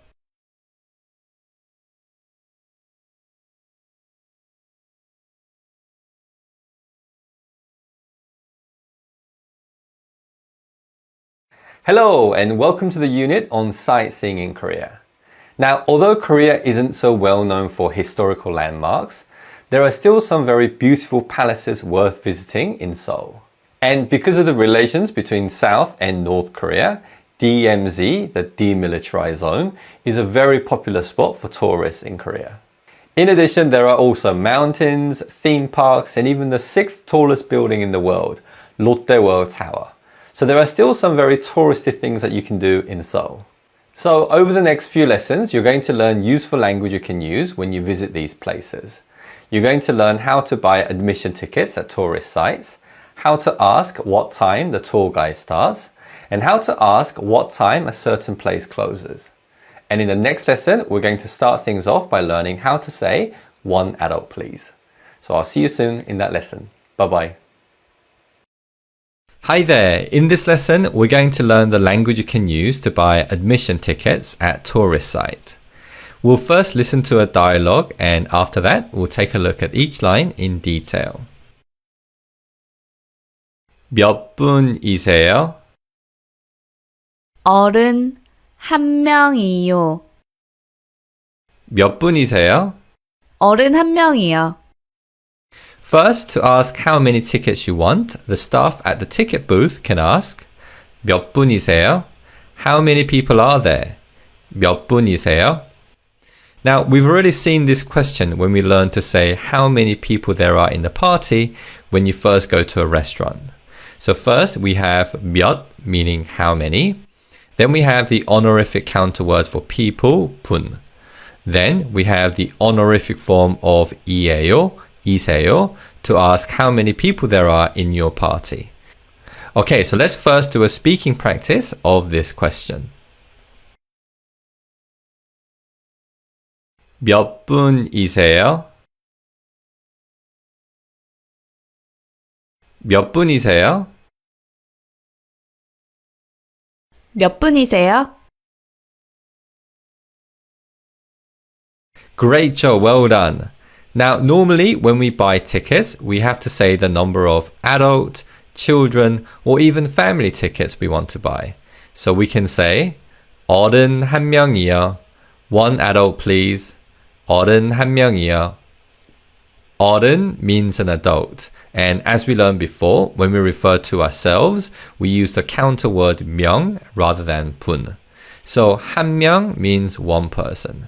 Hello and welcome to the unit on sightseeing in Korea. Now, although Korea isn't so well known for historical landmarks, there are still some very beautiful palaces worth visiting in Seoul. And because of the relations between South and North Korea, DMZ, the Demilitarized Zone, is a very popular spot for tourists in Korea. In addition, there are also mountains, theme parks, and even the sixth tallest building in the world, Lotte World Tower. So there are still some very touristy things that you can do in Seoul. So over the next few lessons, you're going to learn useful language you can use when you visit these places. You're going to learn how to buy admission tickets at tourist sites, how to ask what time the tour guide starts, and how to ask what time a certain place closes. And in the next lesson, we're going to start things off by learning how to say one adult please. So I'll see you soon in that lesson. Bye-bye. Hi there! In this lesson, we're going to learn the language you can use to buy admission tickets at tourist sites. We'll first listen to a dialogue, and after that, we'll take a look at each line in detail. 몇 분이세요? 어른 한 명이요. 몇 분이세요? 어른 한 명이요. First, to ask how many tickets you want, the staff at the ticket booth can ask 몇 분이세요? How many people are there? 몇 분이세요? Now, we've already seen this question when we learned to say how many people there are in the party when you first go to a restaurant. So first we have 몇, meaning how many. Then we have the honorific counterword for people, 분. Then we have the honorific form of 이에요, 이세요, to ask how many people there are in your party. Okay, so let's first do a speaking practice of this question. 몇 분이세요? 몇 분이세요? 몇 분이세요? Great job, well done. Now, normally when we buy tickets, we have to say the number of adult, children, or even family tickets we want to buy. So we can say 어른 한 명이요. One adult, please. 어른 한 명이요. 어른 means an adult. And as we learned before, when we refer to ourselves, we use the counter word 명 rather than 분. So 한 명 means one person.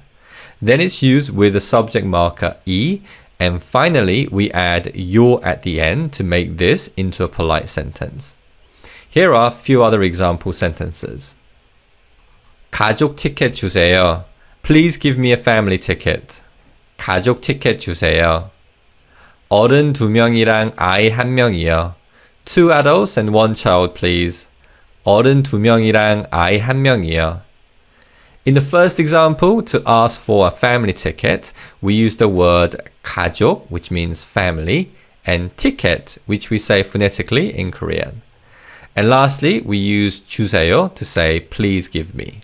Then it's used with the subject marker 이, and finally we add 요 at the end to make this into a polite sentence. Here are a few other example sentences. 가족 티켓 주세요. Please give me a family ticket. 가족 티켓 주세요. 어른 2명이랑 아이 1명이요. Two adults and one child, please. 어른 2명이랑 아이 1명이요. In the first example, to ask for a family ticket, we use the word 가족, which means family, and ticket, which we say phonetically in Korean. And lastly, we use 주세요 to say please give me.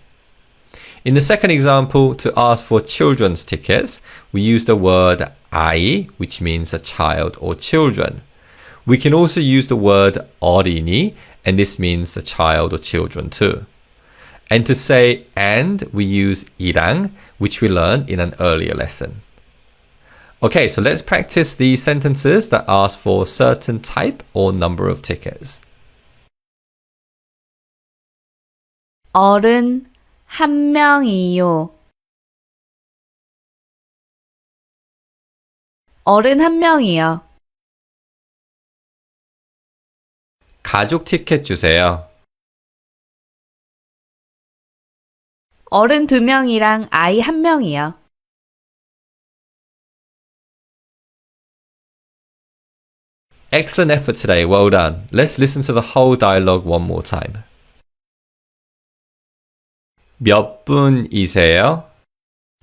In the second example, to ask for children's tickets, we use the word 아이, which means a child or children. We can also use the word 어린이, and this means a child or children too. And to say and, we use 이랑, which we learned in an earlier lesson. Okay, so let's practice the sentences that ask for a certain type or number of tickets. 어른 한 명이요. 어른 한 명이요. 가족 티켓 주세요. 어른 2명이랑 아이 1명이요. Excellent effort today, well done. Let's listen to the whole dialogue one more time. 몇 분이세요?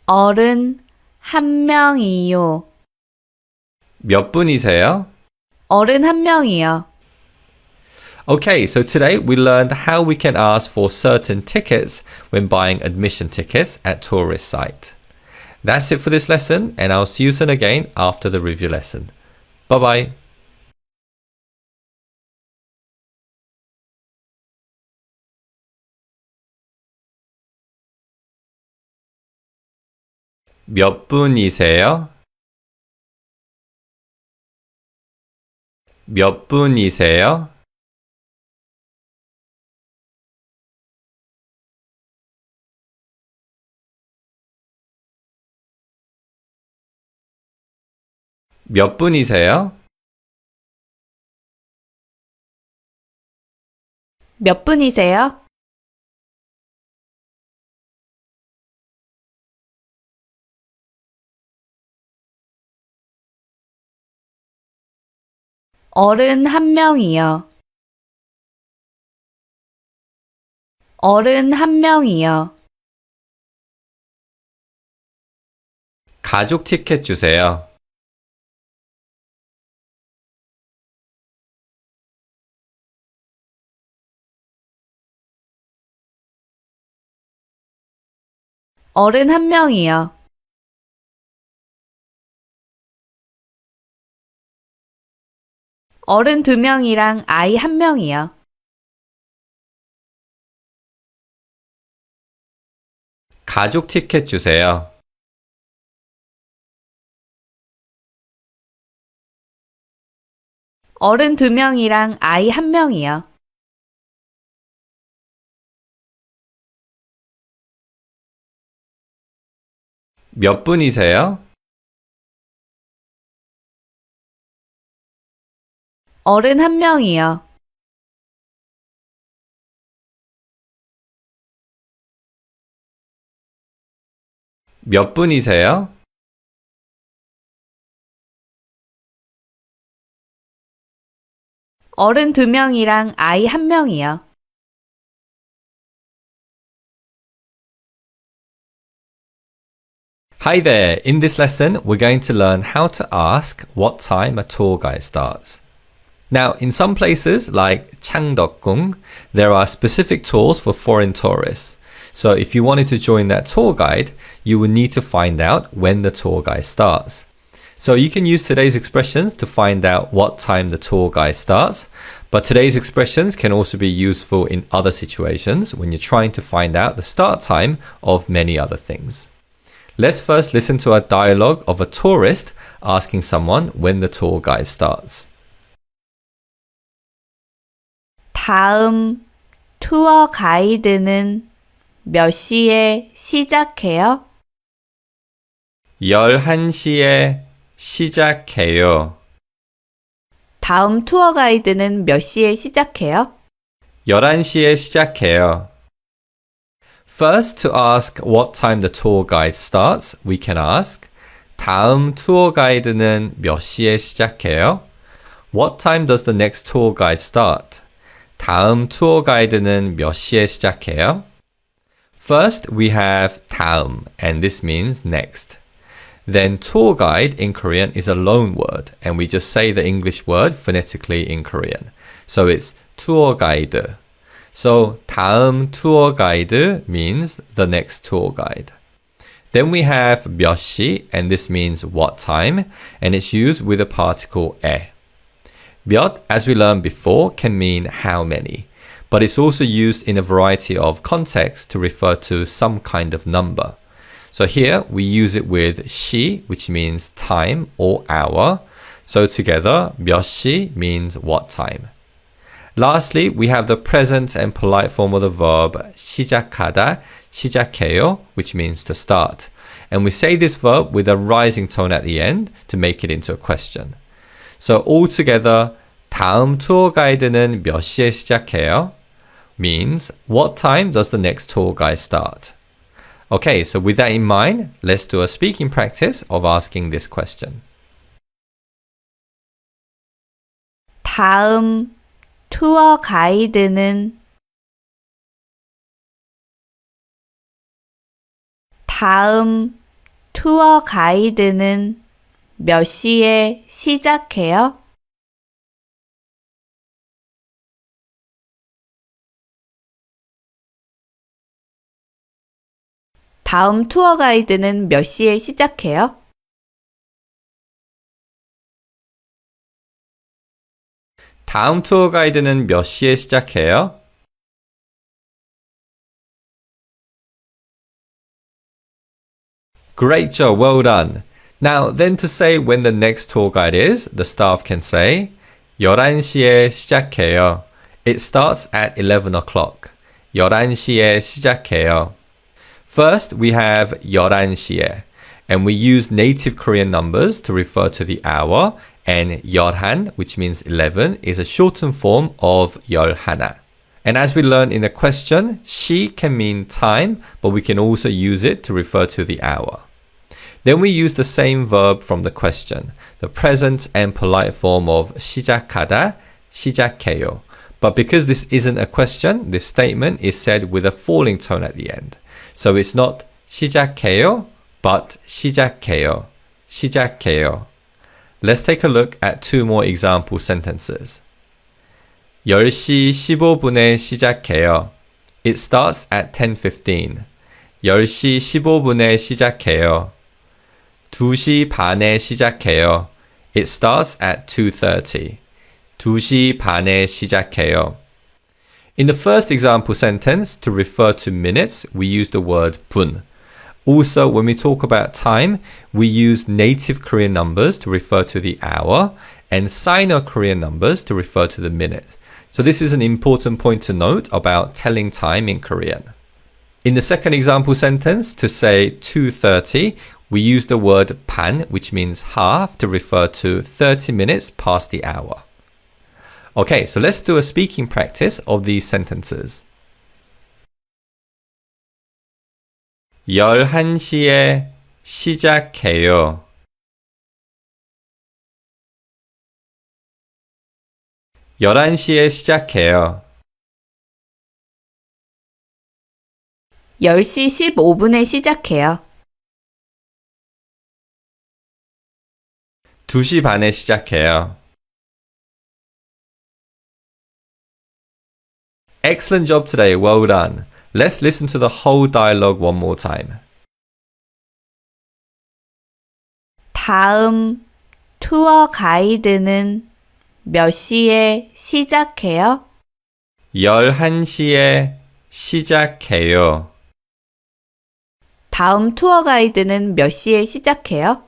어른 한 명이요. 몇 분이세요? 어른 1명이요. Okay, so today we learned how we can ask for certain tickets when buying admission tickets at tourist site. That's it for this lesson, and I'll see you soon again after the review lesson. Bye bye. 몇 분이세요? 몇 분이세요? 몇 분이세요? 몇 분이세요? 어른 1명이요. 어른 1명이요. 가족 티켓 주세요. 어른 1명이요. 어른 2명이랑 아이 1명이요. 가족 티켓 주세요. 어른 2명이랑 아이 1명이요. 몇 분이세요? 어른 한 명이요. 몇 분이세요? 어른 두 명이랑 아이 한 명이요. Hi there, in this lesson we're going to learn how to ask what time a tour guide starts. Now, in some places like Changdeokgung, there are specific tours for foreign tourists. So if you wanted to join that tour guide, you would need to find out when the tour guide starts. So you can use today's expressions to find out what time the tour guide starts, but today's expressions can also be useful in other situations when you're trying to find out the start time of many other things. Let's first listen to a dialogue of a tourist asking someone when the tour guide starts. 다음 투어 가이드는 몇 시에 시작해요? 11시에 시작해요. 다음 투어 가이드는 몇 시에 시작해요? 11시에 시작해요. First, to ask what time the tour guide starts, we can ask 다음 투어 가이드는 몇 시에 시작해요? What time does the next tour guide start? 다음 투어 가이드는 몇 시에 시작해요? First, we have 다음, and this means next. Then tour guide in Korean is a loan word, and we just say the English word phonetically in Korean. So it's tour guide. So 다음 투어 가이드 means the next tour guide. Then we have 몇 시, and this means what time, and it's used with the particle 에. 몇, as we learned before, can mean how many, but it's also used in a variety of contexts to refer to some kind of number. So here we use it with 시, which means time or hour. So together, 몇 시 means what time. Lastly, we have the present and polite form of the verb 시작하다, 시작해요, which means to start. And we say this verb with a rising tone at the end to make it into a question. So altogether, 다음 투어 가이드는 몇 시에 시작해요? Means, what time does the next tour guide start? Okay, so with that in mind, let's do a speaking practice of asking this question. 다음 투어 가이드는 다음 투어 가이드는 몇 시에 시작해요? 다음 투어 가이드는 몇 시에 시작해요? 다음 투어 가이드는 몇 시에 시작해요? Great job, well done. Now, then to say when the next tour guide is, the staff can say 11시에 시작해요. It starts at 11 o'clock. 11시에 시작해요. First, we have 11시에, and we use native Korean numbers to refer to the hour, and 11, which means 11, is a shortened form of 11. And as we learned in the question, 시 can mean time, but we can also use it to refer to the hour. Then we use the same verb from the question, the present and polite form of 시작하다, 시작해요. But because this isn't a question, this statement is said with a falling tone at the end. So it's not 시작해요, but 시작해요, 시작해요. Let's take a look at two more example sentences. 10시 15분에 시작해요. It starts at 10:15. 10시 15분에 시작해요. 2시 반에 시작해요. It starts at 2:30. 2시 반에 시작해요. In the first example sentence, to refer to minutes, we use the word 분. Also, when we talk about time, we use native Korean numbers to refer to the hour and Sino-Korean numbers to refer to the minute. So this is an important point to note about telling time in Korean. In the second example sentence, to say 2:30, we use the word 반, which means half, to refer to 30 minutes past the hour. Okay, so let's do a speaking practice of these sentences. 11시에 시작해요. 11시에 시작해요. 10시 15분에 시작해요. 2시 반에 시작해요. Excellent job today. Well done. Let's listen to the whole dialogue one more time. 다음 투어 가이드는 몇 시에 시작해요? 11시에 시작해요. 다음 투어 가이드는 몇 시에 시작해요?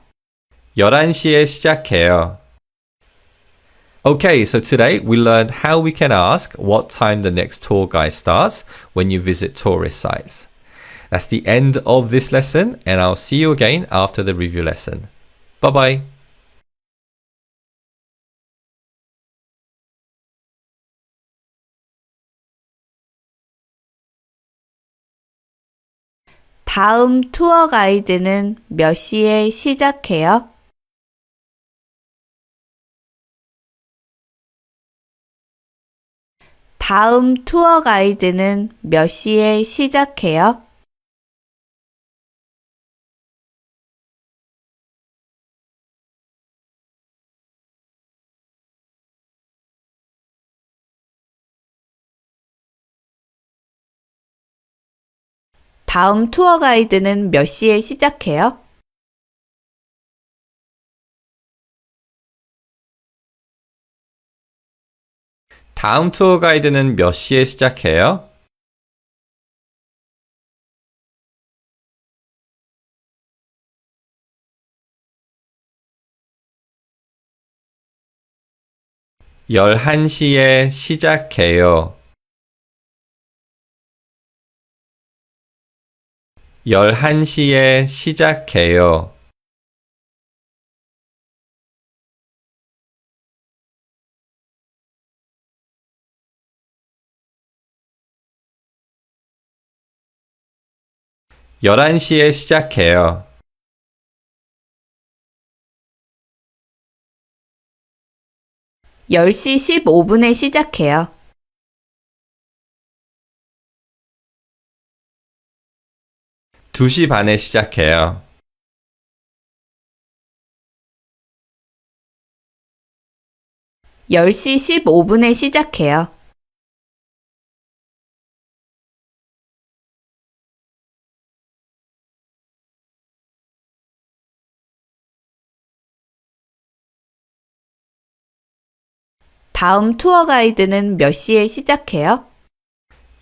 11시에 시작해요. Okay, so today we learned how we can ask what time the next tour guide starts when you visit tourist sites. That's the end of this lesson, and I'll see you again after the review lesson. Bye-bye. 다음 투어 가이드는 몇 시에 시작해요? 다음 투어 가이드는 몇 시에 시작해요? 다음 투어 가이드는 몇 시에 시작해요? 다음 투어 가이드는 몇 시에 시작해요? 열한 시에 시작해요. 11시에 시작해요. 열한 시에 시작해요. 10시 15분에 시작해요. 2시 반에 시작해요. 10시 15분에 시작해요. '다음 투어 가이드는 몇 시에 시작해요?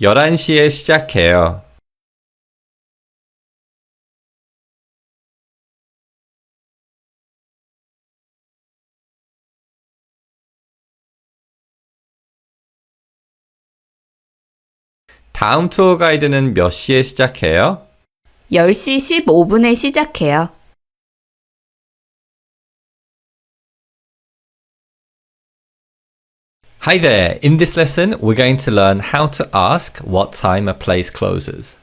11시에 시작해요. 다음 투어 가이드는 몇 시에 시작해요? 10시 15분에 시작해요. Hi there! In this lesson, we're going to learn how to ask what time a place closes.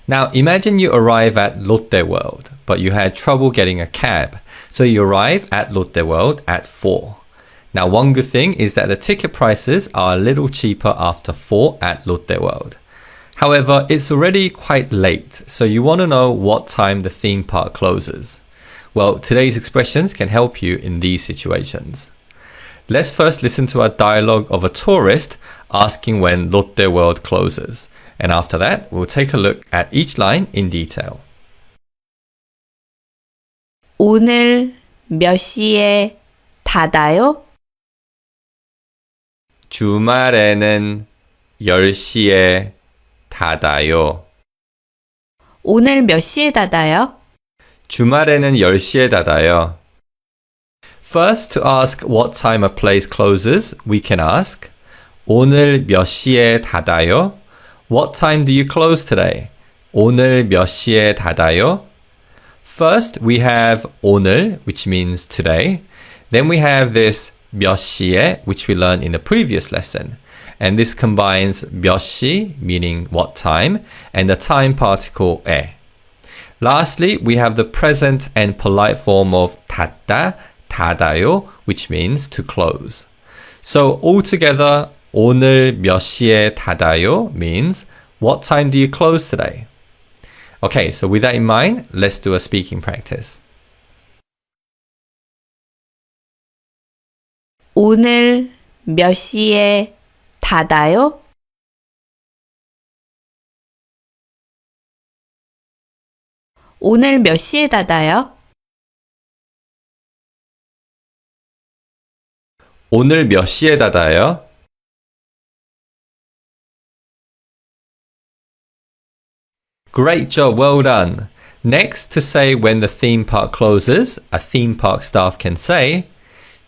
Now, imagine you arrive at Lotte World, but you had trouble getting a cab, so you arrive at Lotte World at 4. Now, one good thing is that the ticket prices are a little cheaper after 4 at Lotte World. However, it's already quite late, so you want to know what time the theme park closes. Well, today's expressions can help you in these situations. Let's first listen to a dialogue of a tourist asking when Lotte World closes. And after that, we'll take a look at each line in detail. 오늘 몇 시에 닫아요? 주말에는 10시에 닫아요. 오늘 몇 시에 닫아요? 주말에는 10시에 닫아요. First, to ask what time a place closes, we can ask 오늘 몇 시에 닫아요? What time do you close today? 오늘 몇 시에 닫아요? First, we have 오늘, which means today. Then we have this 몇 시에, which we learned in the previous lesson. And this combines 몇 시, meaning what time, and the time particle 에. Lastly, we have the present and polite form of 닫다, 닫아요, which means to close. So altogether, 오늘 몇 시에 닫아요 means what time do you close today? Okay, so with that in mind, let's do a speaking practice. 오늘 몇 시에 닫아요? 오늘 몇 시에 닫아요? 오늘 몇 시에 닫아요? Great job, well done. Next, to say when the theme park closes, a theme park staff can say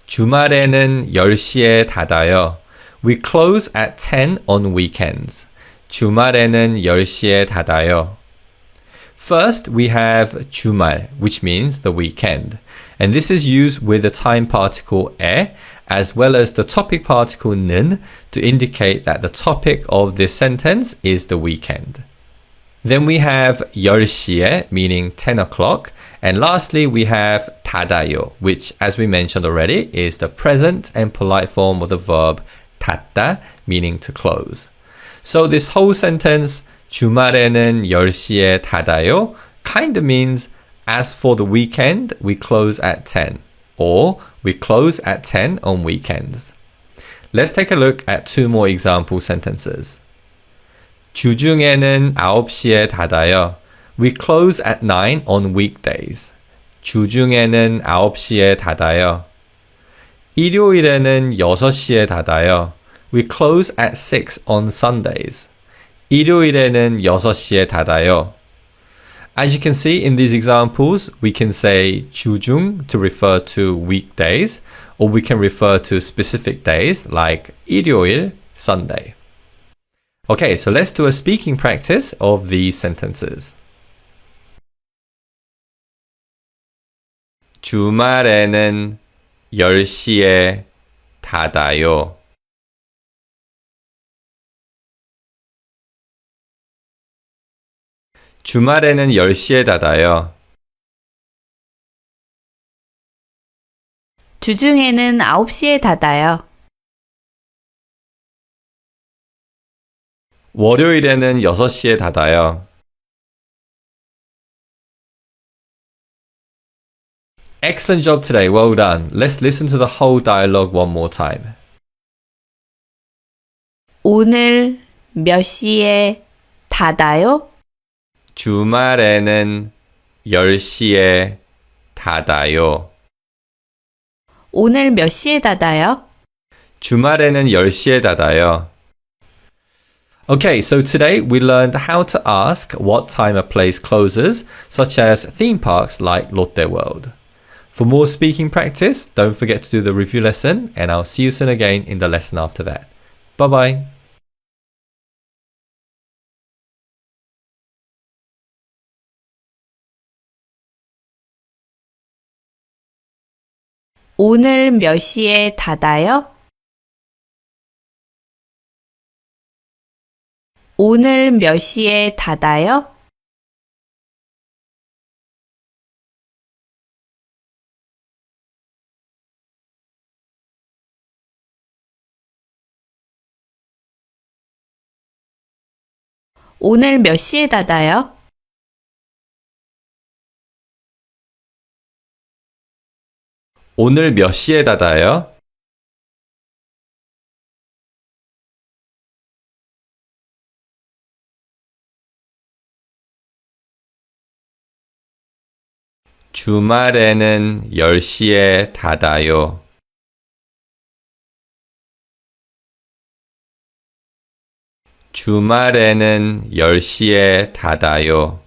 주말에는 10시에 닫아요. We close at 10 on weekends. 주말에는 10시에 닫아요. First, we have 주말, which means the weekend. And this is used with the time particle 에, as well as the topic particle 는, to indicate that the topic of this sentence is the weekend. Then we have 10시에, meaning 10 o'clock. And lastly, we have 닫아요, which, as we mentioned already, is the present and polite form of the verb 닫다, meaning to close. So this whole sentence, 주말에는 10시에 닫아요, kind of means, as for the weekend, we close at 10. Or, we close at 10 on weekends. Let's take a look at two more example sentences. 주중에는 9시에 닫아요. We close at 9 on weekdays. 주중에는 9시에 닫아요. 일요일에는 6시에 닫아요. We close at 6 on Sundays. 일요일에는 6시에 닫아요. As you can see in these examples, we can say 주중 to refer to weekdays, or we can refer to specific days like 일요일, Sunday. Okay, so let's do a speaking practice of these sentences. 주말에는 10시에 닫아요. 주말에는 10시에 닫아요. 주중에는 9시에 닫아요. 월요일에는 6시에 닫아요. Excellent job today. Well done. Let's listen to the whole dialogue one more time. 오늘 몇 시에 닫아요? 주말에는 10시에 닫아요. 오늘 몇 시에 닫아요? 주말에는 10시에 닫아요. Okay, so today we learned how to ask what time a place closes, such as theme parks like Lotte World. For more speaking practice, don't forget to do the review lesson, and I'll see you soon again in the lesson after that. Bye bye. 오늘 몇 시에 닫아요? 오늘 몇 시에 닫아요? 오늘 몇 시에 닫아요? 오늘 몇 시에 닫아요? 주말에는 10시에 닫아요. 주말에는 10시에 닫아요.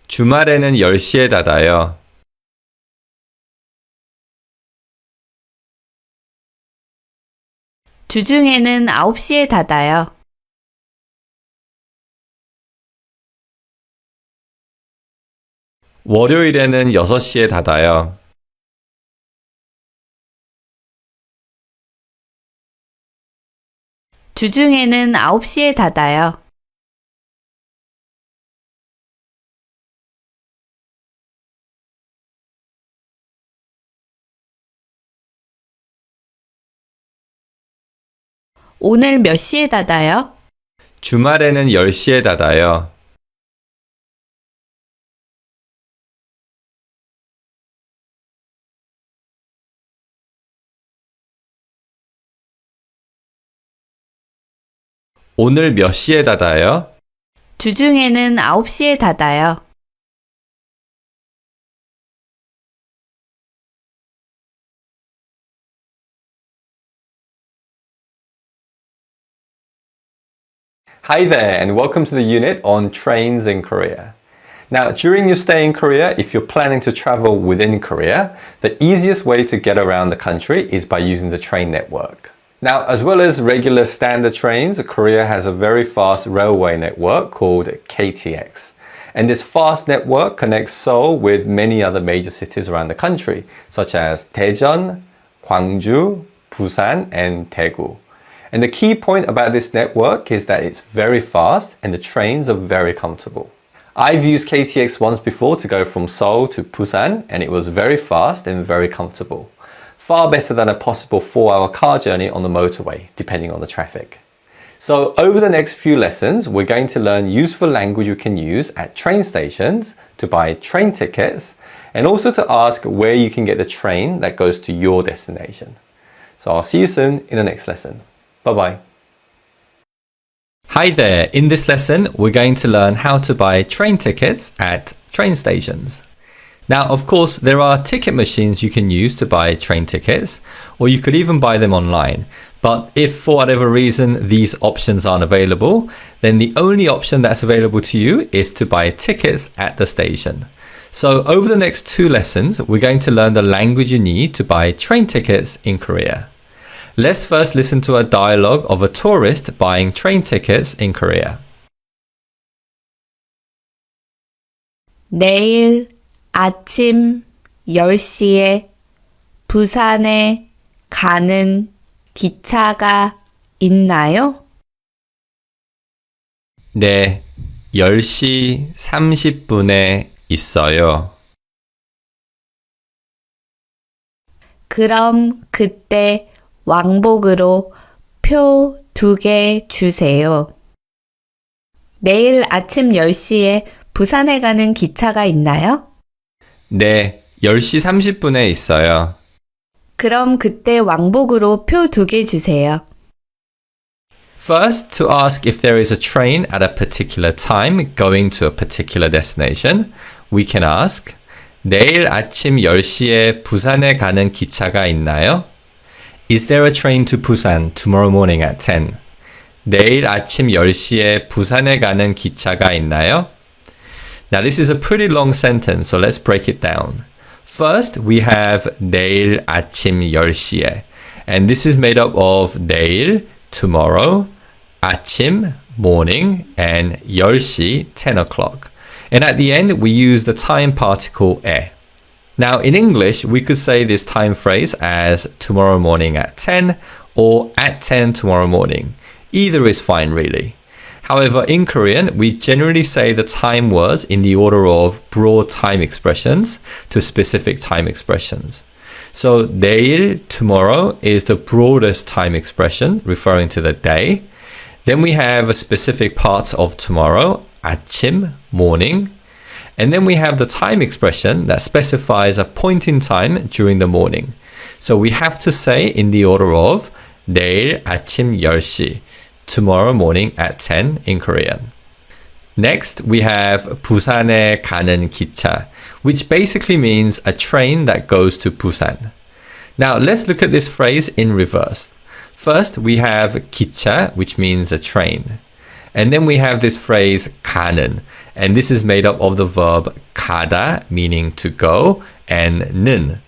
주말에는 10시에 닫아요. 주중에는 9시에 닫아요. 월요일에는 6시에 닫아요. 주중에는 9시에 닫아요. 오늘 몇 시에 닫아요? 주말에는 10시에 닫아요. 오늘 몇 시에 닫아요? 주중에는 9시에 닫아요. Hi there and welcome to the unit on trains in Korea. Now, during your stay in Korea, if you're planning to travel within Korea, the easiest way to get around the country is by using the train network. Now, as well as regular standard trains, Korea has a very fast railway network called KTX. And this fast network connects Seoul with many other major cities around the country, such as Daejeon, Gwangju, Busan, and Daegu. And the key point about this network is that it's very fast and the trains are very comfortable. I've used KTX once before to go from Seoul to Busan and it was very fast and very comfortable. Far better than a possible 4-hour car journey on the motorway, depending on the traffic. So over the next few lessons, we're going to learn useful language you can use at train stations to buy train tickets and also to ask where you can get the train that goes to your destination. So I'll see you soon in the next lesson. Bye-bye. Hi there. In this lesson, we're going to learn how to buy train tickets at train stations. Now, of course, there are ticket machines you can use to buy train tickets, or you could even buy them online. But if for whatever reason these options aren't available, then the only option that's available to you is to buy tickets at the station. So over the next 2 lessons, we're going to learn the language you need to buy train tickets in Korea. Let's first listen to a dialogue of a tourist buying train tickets in Korea. 내일 아침 10시에 부산에 가는 기차가 있나요? 네, 10시 30분에 있어요. 그럼 그때 왕복으로 표 2개 주세요. 내일 아침 10시에 부산에 가는 기차가 있나요? 네, 10시 30분에 있어요. 그럼 그때 왕복으로 표 2개 주세요. First, to ask if there is a train at a particular time going to a particular destination, we can ask, 내일 아침 10시에 부산에 가는 기차가 있나요? Is there a train to Busan tomorrow morning at 10? 내일 아침 10시에 부산에 가는 기차가 있나요? Now this is a pretty long sentence, so let's break it down. First, we have 내일 아침 10시에. And this is made up of 내일, tomorrow, 아침, morning, and 10시, 10 o'clock. And at the end, we use the time particle 에. Now, in English, we could say this time phrase as tomorrow morning at 10 or at 10 tomorrow morning. Either is fine, really. However, in Korean, we generally say the time words in the order of broad time expressions to specific time expressions. So, 내일, tomorrow, is the broadest time expression referring to the day. Then we have a specific part of tomorrow, 아침, morning. And then we have the time expression that specifies a point in time during the morning. So we have to say in the order of 내일 아침 10시, tomorrow morning at 10 in Korean. Next, we have 부산에 가는 기차, which basically means a train that goes to Busan. Now, let's look at this phrase in reverse. First, we have 기차, which means a train. And then we have this phrase 가는, and this is made up of the verb 가다, meaning to go, and 는.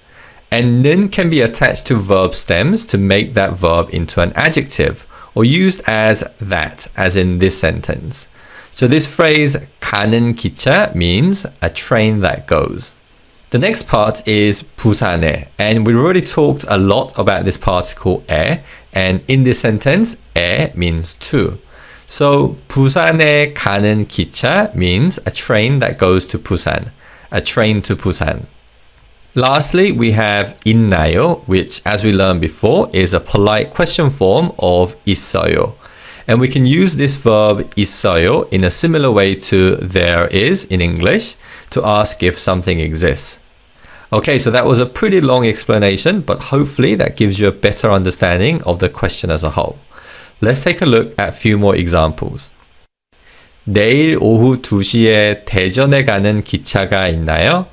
And 는 can be attached to verb stems to make that verb into an adjective, or used as that, as in this sentence. So this phrase 가는 기차 means a train that goes. The next part is 부산에, and we already talked a lot about this particle 에, and in this sentence 에 means to. So 부산에 가는 기차 means a train that goes to Busan, a train to Busan. Lastly, we have 있나요, which, as we learned before, is a polite question form of 있어요. And we can use this verb 있어요 in a similar way to there is in English to ask if something exists. Okay, so that was a pretty long explanation, but hopefully that gives you a better understanding of the question as a whole. Let's take a look at a few more examples. 내일 오후 2시에 대전에 가는 기차가 있나요?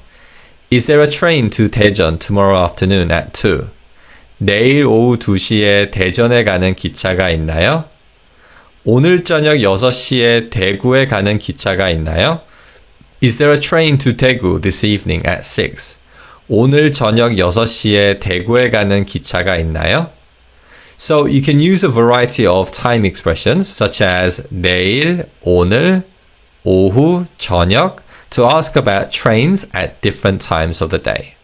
Is there a train to Daejeon tomorrow afternoon at 2? 내일 오후 2시에 대전에 가는 기차가 있나요? 오늘 저녁 6시에 대구에 가는 기차가 있나요? Is there a train to Daegu this evening at 6? 오늘 저녁 6시에 대구에 가는 기차가 있나요? So you can use a variety of time expressions such as 내일, 오늘, 오후, 저녁 to ask about trains at different times of the day.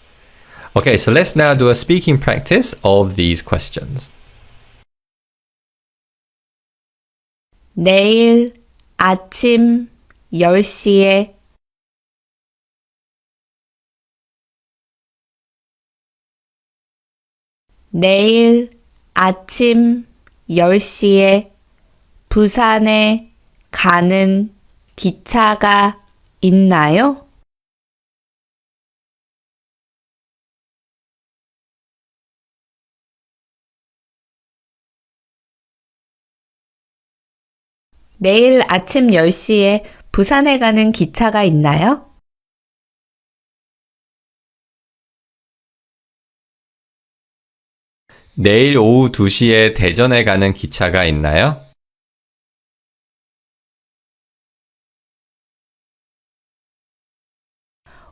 Okay, so let's now do a speaking practice of these questions. 내일 아침 10시에 내일 아침 10시에 부산에 가는 기차가 있나요? 내일 아침 10시에 부산에 가는 기차가 있나요? 내일 오후 2시에 대전에 가는 기차가 있나요?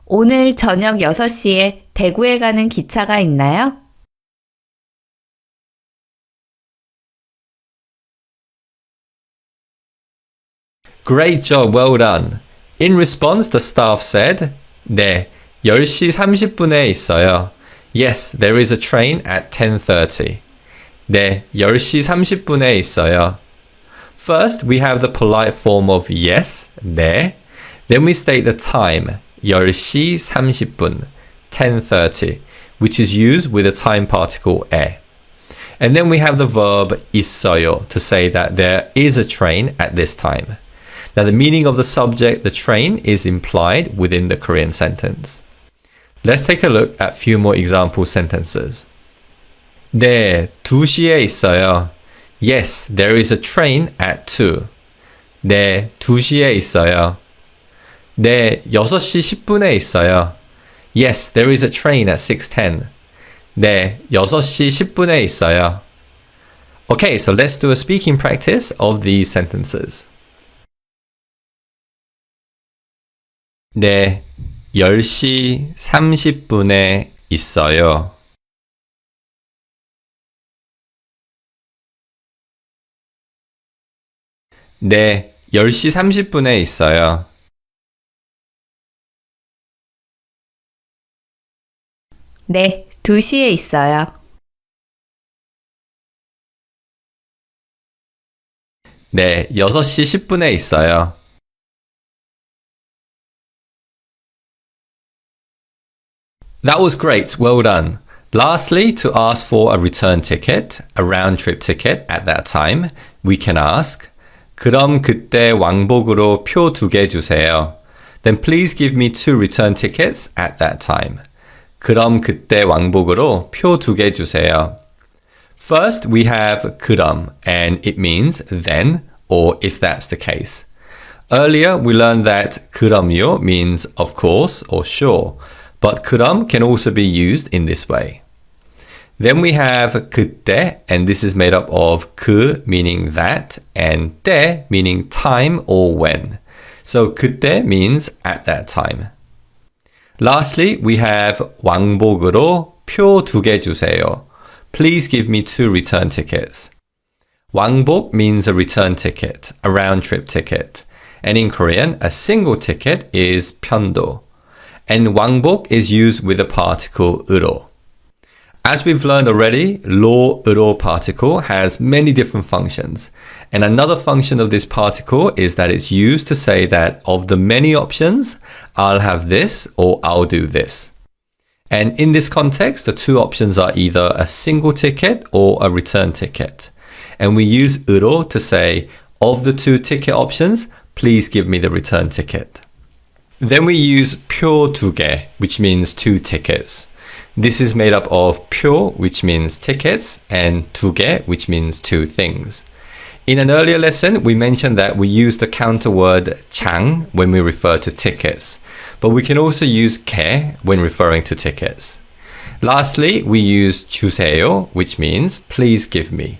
오늘 저녁 6시에 대구에 가는 기차가 있나요? Great job, well done. In response, the staff said, 네, 10시 30분에 있어요. Yes, there is a train at 10:30. 네, 10시 30분에 있어요. First, we have the polite form of yes, 네. Then we state the time, 10시 30분, 10:30, which is used with the time particle 에. And then we have the verb 있어요 to say that there is a train at this time. Now the meaning of the subject, the train, is implied within the Korean sentence. Let's take a look at a few more example sentences. 네, 2시에 있어요. Yes, there is a train at 2. 네, 2시에 있어요. 네, 6시 10분에 있어요. Yes, there is a train at 6:10. 네, 6시 10분에 있어요. Okay, so let's do a speaking practice of these sentences. 네, 10시 30분에 있어요. 네, 10시 30분에 있어요. 네, 2시에 있어요. 네, 6시 10분에 있어요. That was great, well done. Lastly, to ask for a return ticket, a round-trip ticket at that time, we can ask, 그럼 그때 왕복으로 표 2개 주세요. Then please give me 2 return tickets at that time. 그럼 그때 왕복으로 표 2개 주세요. First, we have 그럼, and it means then, or if that's the case. Earlier, we learned that 그럼요 means of course or sure, but 그럼 can also be used in this way. Then we have 그때, and this is made up of 그 meaning that, and 때 meaning time or when. So 그때 means at that time. Lastly, we have 왕복으로 표 2개 주세요. Please give me 2 return tickets. 왕복 means a return ticket, a round trip ticket. And in Korean, a single ticket is 편도. And 왕복 is used with the particle 으로. As we've learned already, 로, 으로 particle has many different functions. And another function of this particle is that it's used to say that of the many options, I'll have this or I'll do this. And in this context, the two options are either a single ticket or a return ticket. And we use 으로 to say, of the 2 ticket options, please give me the return ticket. Then we use 표 2개, which means 2 tickets. This is made up of 표, which means tickets, and 2개, which means 2 things. In an earlier lesson, we mentioned that we use the counter word 장 when we refer to tickets, but we can also use 개 when referring to tickets. Lastly, we use 주세요, which means please give me.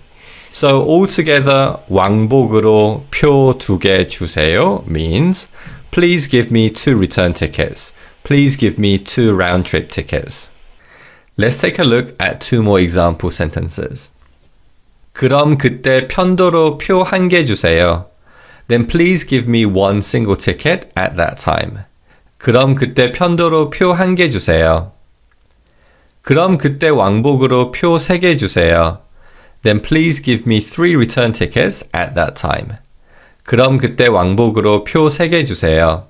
So altogether, 왕복으로 표 2개 주세요 means please give me 2 return tickets. Please give me 2 round trip tickets. Let's take a look at 2 more example sentences. 그럼 그때 편도로 표 1개 주세요. Then please give me 1 single ticket at that time. 그럼 그때 편도로 표 1개 주세요. 그럼 그때 왕복으로 표 3개 주세요. Then please give me 3 return tickets at that time. 그럼 그때 왕복으로 표 3개 주세요.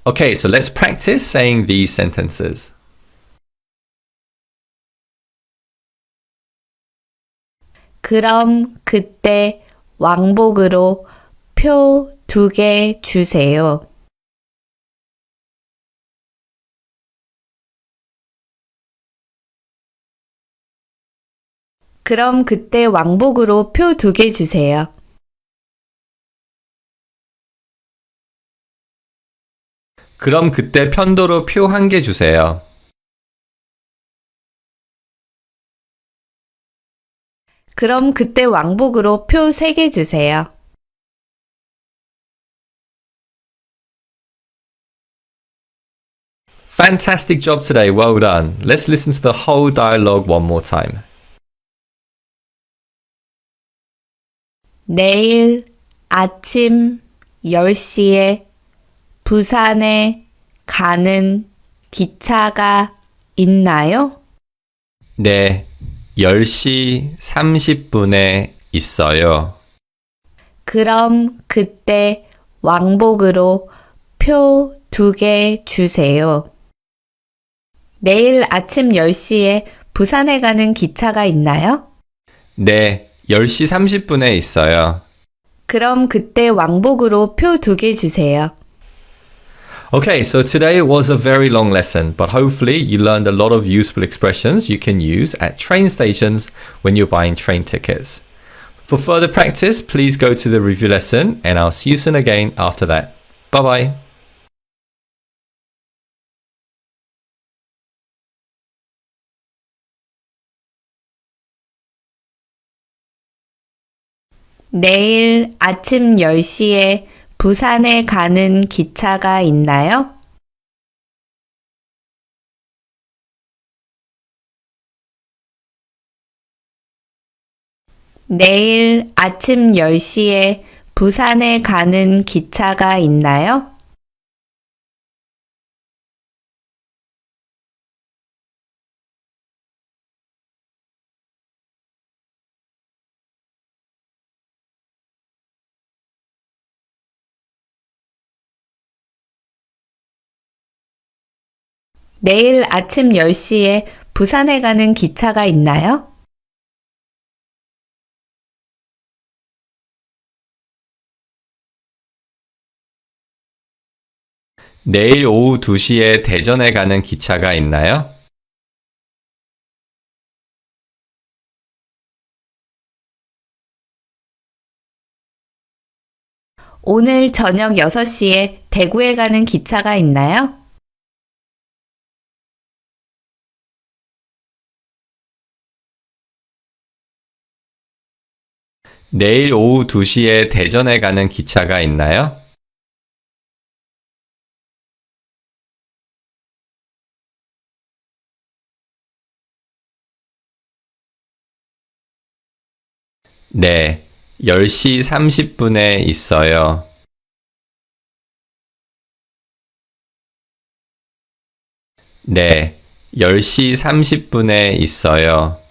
Okay, so let's practice saying these sentences. 그럼 그때 왕복으로 표 2개 주세요. 그럼 그때 왕복으로 표 2개 주세요. 그럼 그때 편도로 표 1개 주세요. 그럼 그때 왕복으로 표 3개 주세요. Fantastic job today, well done. Let's listen to the whole dialogue one more time. 내일 아침 10시에 부산에 가는 기차가 있나요? 네, 10시 30분에 있어요. 그럼 그때 왕복으로 표 2개 주세요. 내일 아침 10시에 부산에 가는 기차가 있나요? 네, 10시 30분에 있어요. 그럼 그때 왕복으로 표 2개 주세요. Okay, so today was a very long lesson, but hopefully you learned a lot of useful expressions you can use at train stations when you're buying train tickets. For further practice, please go to the review lesson and I'll see you soon again after that. Bye bye. 내일 아침 10시에 부산에 가는 기차가 있나요? 내일 아침 10시에 부산에 가는 기차가 있나요? 내일 아침 10시에 부산에 가는 기차가 있나요? 내일 오후 2시에 대전에 가는 기차가 있나요? 오늘 저녁 6시에 대구에 가는 기차가 있나요? 내일 오후 2시에 대전에 가는 기차가 있나요? 네, 10시 30분에 있어요. 네, 10시 30분에 있어요.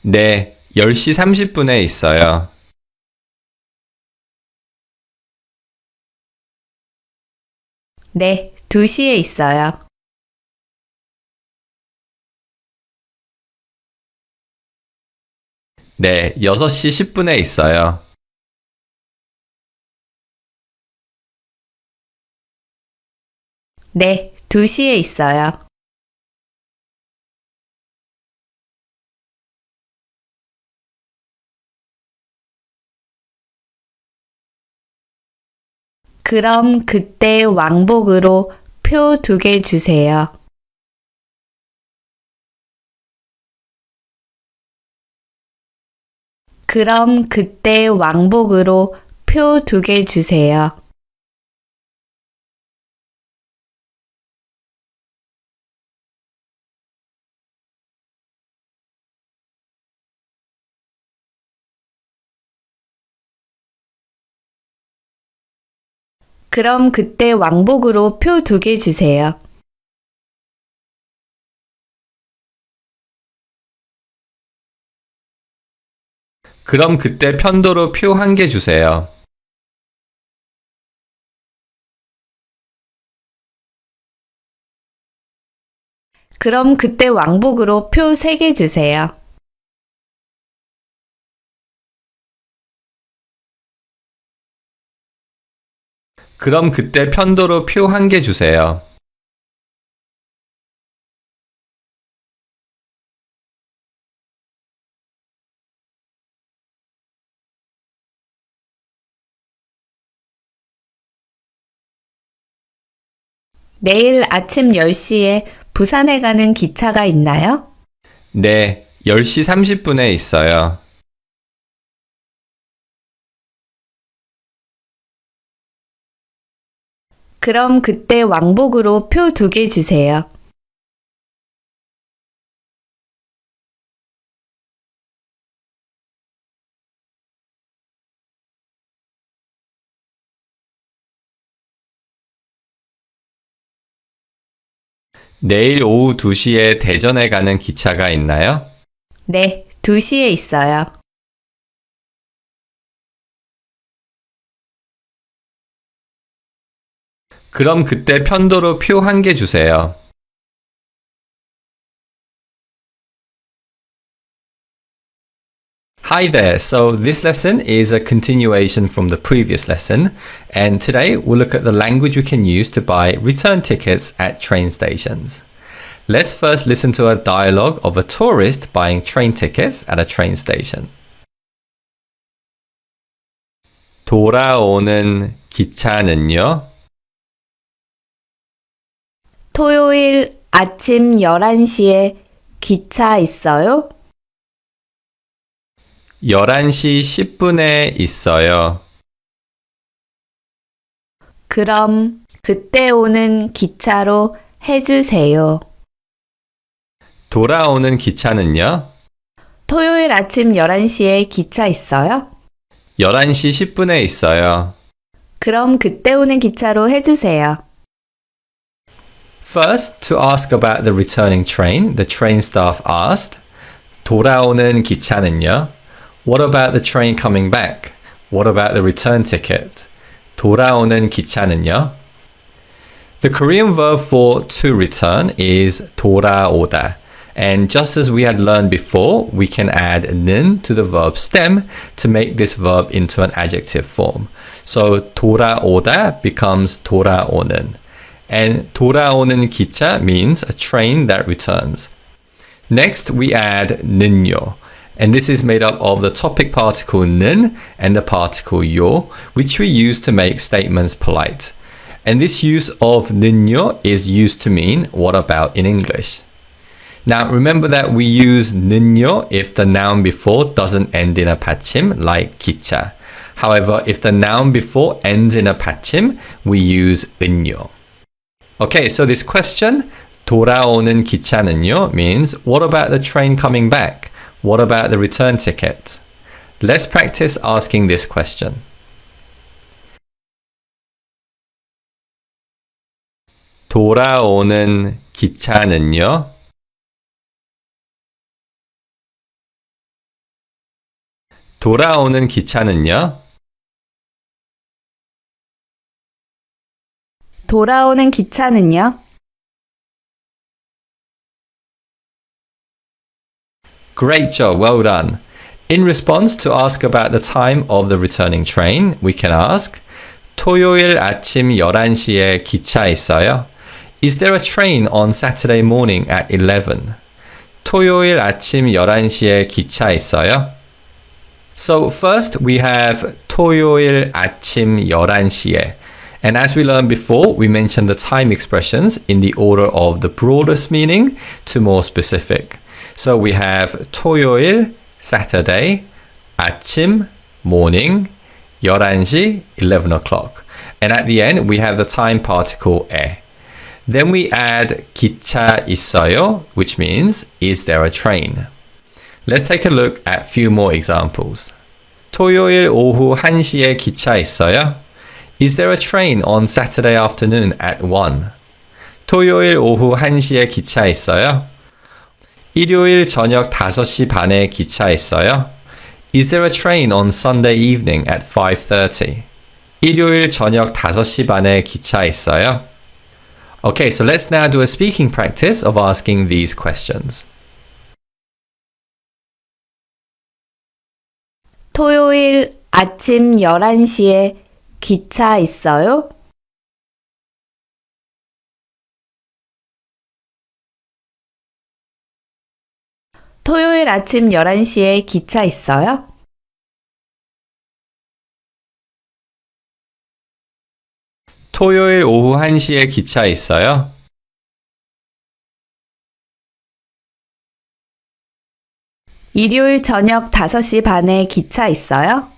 네, 10시 30분에 있어요. 네, 2시에 있어요. 네, 6시 10분에 있어요. 네, 2시에 있어요. 그럼 그때 왕복으로 표 2개 주세요. 그럼 그때 왕복으로 표 2개 주세요. 그럼 그때 왕복으로 표 2개 주세요. 그럼 그때 편도로 표 1개 주세요. 그럼 그때 왕복으로 표 3개 주세요. 그럼 그때 편도로 표 1개 주세요. 내일 아침 10시에 부산에 가는 기차가 있나요? 네, 10시 30분에 있어요. 그럼 그때 왕복으로 표 2개 주세요. 내일 오후 2시에 대전에 가는 기차가 있나요? 네, 2시에 있어요. 그럼 그때 편도로 표 1개 주세요. Hi there. So this lesson is a continuation from the previous lesson, and today we'll look at the language we can use to buy return tickets at train stations. Let's first listen to a dialogue of a tourist buying train tickets at a train station. 돌아오는 기차는요? 토요일 아침 11시에 기차 있어요? 11시 10분에 있어요. 그럼 그때 오는 기차로 해주세요. 돌아오는 기차는요? 토요일 아침 11시에 기차 있어요? 11시 10분에 있어요. 그럼 그때 오는 기차로 해주세요. First, to ask about the returning train, the train staff asked, 돌아오는 기차는요? What about the train coming back? What about the return ticket? 돌아오는 기차는요? The Korean verb for to return is 돌아오다. And just as we had learned before, we can add 는 to the verb stem to make this verb into an adjective form. So 돌아오다 becomes 돌아오는. And 돌아오는 기차 means a train that returns. Next, we add 는요. And this is made up of the topic particle 는 and the particle 요, which we use to make statements polite. And this use of 는요 is used to mean what about in English. Now remember that we use 는요 if the noun before doesn't end in a 받침 like 기차. However, if the noun before ends in a 받침, we use 은요. Okay, so this question, 돌아오는 기차는요, means what about the train coming back? What about the return ticket? Let's practice asking this question. 돌아오는 기차는요? 돌아오는 기차는요? 돌아오는 기차는요? Great job, well done. In response to ask about the time of the returning train, we can ask 토요일 아침 11시에 기차 있어요? Is there a train on Saturday morning at 11? 토요일 아침 11시에 기차 있어요? So first we have 토요일 아침 11시에. And as we learned before, we mentioned the time expressions in the order of the broadest meaning to more specific. So we have 토요일, Saturday, 아침, morning, 11시, 11 o'clock. And at the end, we have the time particle 에. Then we add 기차 있어요, which means, is there a train? Let's take a look at a few more examples. 토요일 오후 1시에 기차 있어요? Is there a train on Saturday afternoon at 1? 토요일 오후 1시에 기차 있어요? 일요일 저녁 5시 반에 기차 있어요? Is there a train on Sunday evening at 5:30? 일요일 저녁 5시 반에 기차 있어요? Okay, so let's now do a speaking practice of asking these questions. 토요일 아침 11시에 기차 있어요? 토요일 아침 11시에 기차 있어요? 토요일 오후 1시에 기차 있어요? 일요일 저녁 5시 반에 기차 있어요?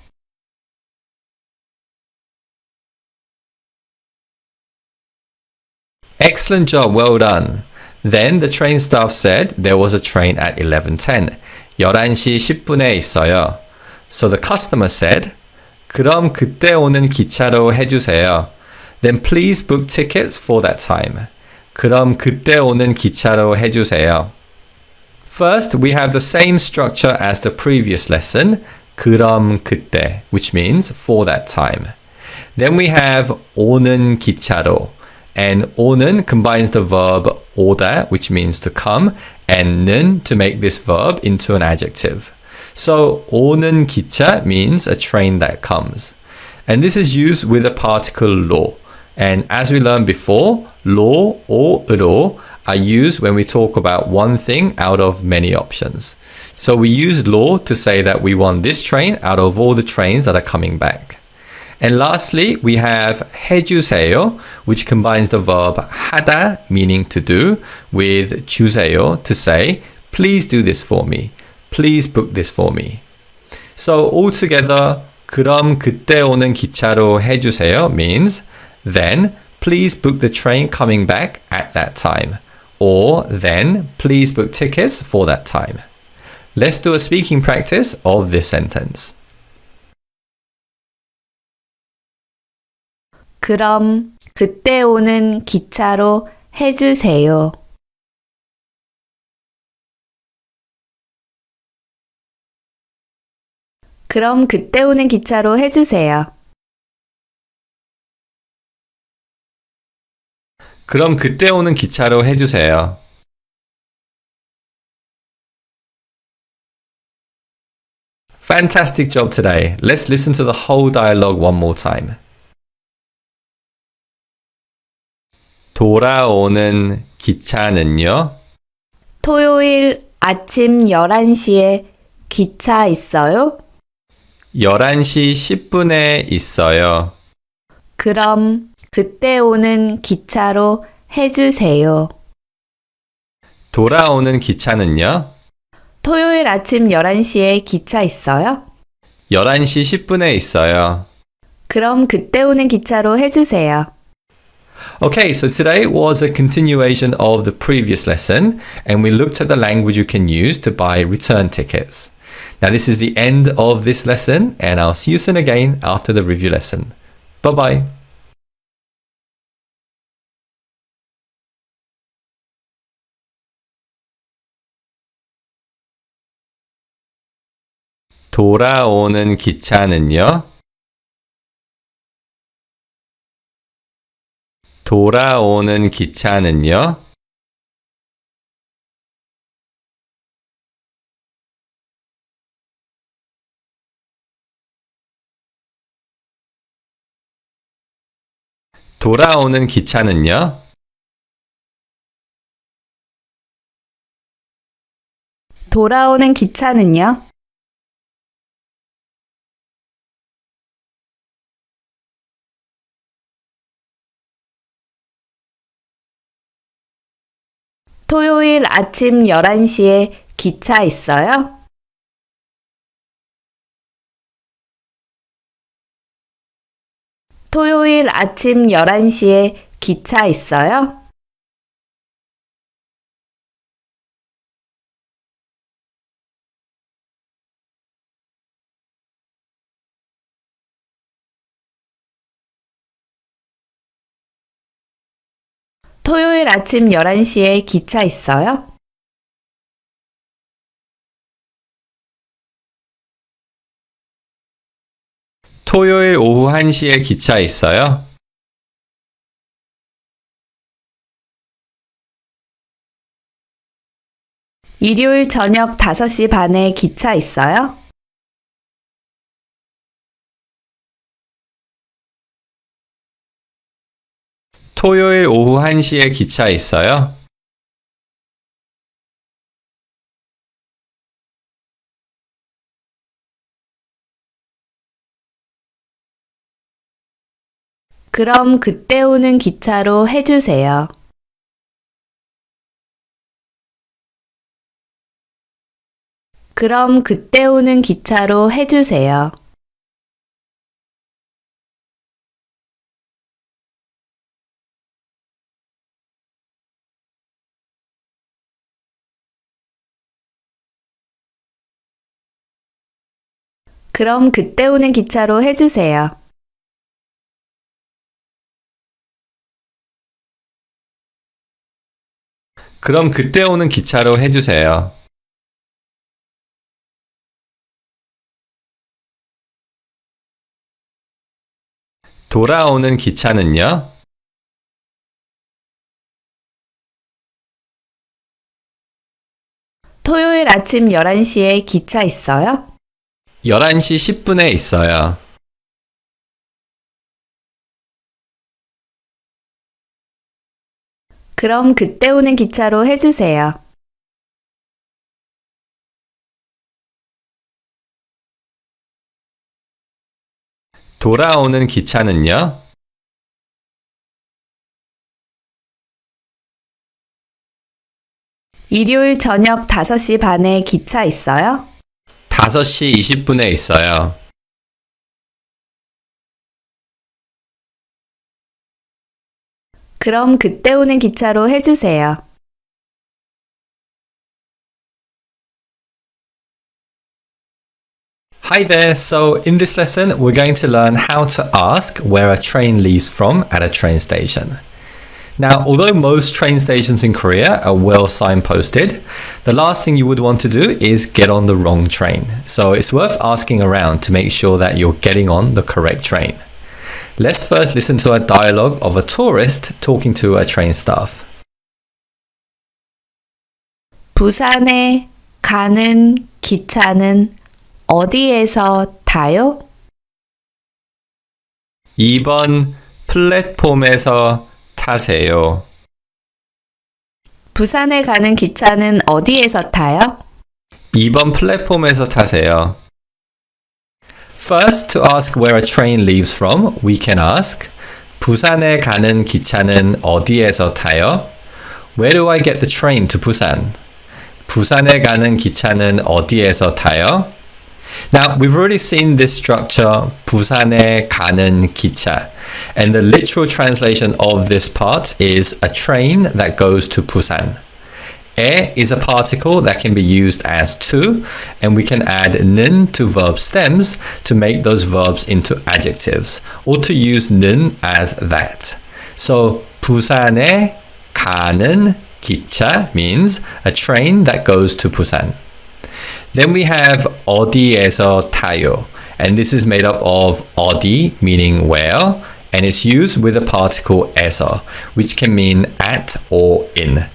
Excellent job, well done. Then the train staff said there was a train at 11:10. 11시 10분에 있어요. So the customer said, 그럼 그때 오는 기차로 해주세요. Then please book tickets for that time. 그럼 그때 오는 기차로 해주세요. First, we have the same structure as the previous lesson, 그럼 그때, which means for that time. Then we have 오는 기차로. And 오는 combines the verb 오다, which means to come, and 는 to make this verb into an adjective. So 오는 기차 means a train that comes. And this is used with a particle 로. And as we learned before, 로 or 으로 are used when we talk about one thing out of many options. So we use 로 to say that we want this train out of all the trains that are coming back. And lastly, we have 해주세요, which combines the verb 하다, meaning to do, with 주세요, to say, please do this for me. Please book this for me. So altogether, 그럼 그때 오는 기차로 해주세요 means, then please book the train coming back at that time. Or then please book tickets for that time. Let's do a speaking practice of this sentence. 그럼 그때 오는 기차로 해주세요. 그럼 그때 오는 기차로 해주세요. 그럼 그때 오는 기차로 해주세요. Fantastic job today. Let's listen to the whole dialogue one more time. 돌아오는 기차는요? 토요일 아침 11시에 기차 있어요? 11시 10분에 있어요. 그럼 그때 오는 기차로 해주세요. 돌아오는 기차는요? 토요일 아침 11시에 기차 있어요? 11시 10분에 있어요. 그럼 그때 오는 기차로 해주세요. Okay, so today was a continuation of the previous lesson, and we looked at the language you can use to buy return tickets. Now, this is the end of this lesson, and I'll see you soon again after the review lesson. Bye bye. 돌아오는 기차는요? 돌아오는 기차는요? 돌아오는 기차는요? 돌아오는 기차는요? 토요일 아침 11시에 기차 있어요? 토요일 아침 11시에 기차 있어요? 토요일 아침 11시에 기차 있어요? 토요일 오후 1시에 기차 있어요? 일요일 저녁 5시 반에 기차 있어요? 토요일 오후 1시에 기차 있어요? 그럼 그때 오는 기차로 해주세요. 그럼 그때 오는 기차로 해주세요. 그럼 그때 오는 기차로 해주세요. 그럼 그때 오는 기차로 해주세요. 돌아오는 기차는요? 토요일 아침 11시에 기차 있어요? 11시 10분에 있어요. 그럼 그때 오는 기차로 해주세요. 돌아오는 기차는요? 일요일 저녁 5시 반에 기차 있어요? 5시 20분에 있어요. 그럼 그때 오는 기차로 해주세요. Hi there, so in this lesson we're going to learn how to ask where a train leaves from at a train station. Now, although most train stations in Korea are well signposted, the last thing you would want to do is get on the wrong train. So it's worth asking around to make sure that you're getting on the correct train. Let's first listen to a dialogue of a tourist talking to a train staff. 부산에 가는 기차는 어디에서 타요? 2번 플랫폼에서 타세요. 부산에 가는 기차는 어디에서 타요? 2번 플랫폼에서 타세요. First, to ask where a train leaves from, we can ask 부산에 가는 기차는 어디에서 타요? Where do I get the train to Busan? 부산에 가는 기차는 어디에서 타요? Now, we've already seen this structure, 부산에 가는 기차. And the literal translation of this part is a train that goes to Busan. 에 is a particle that can be used as to, and we can add 는 to verb stems to make those verbs into adjectives, or to use 는 as that. So, 부산에 가는 기차 means a train that goes to Busan. Then we have 어디에서 타요, and this is made up of 어디 meaning where, and it's used with the particle 에서, which can mean at or in.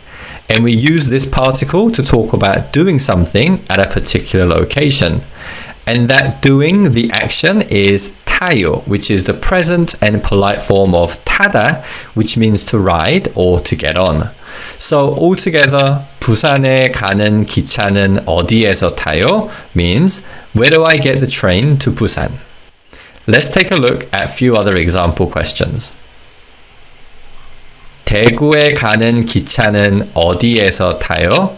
And we use this particle to talk about doing something at a particular location. And that doing, the action, is 타요, which is the present and polite form of 타다, which means to ride or to get on. So altogether, 부산에 가는 기차는 어디에서 타요 means where do I get the train to Busan? Let's take a look at a few other example questions. 대구에 가는 기차는 어디에서 타요?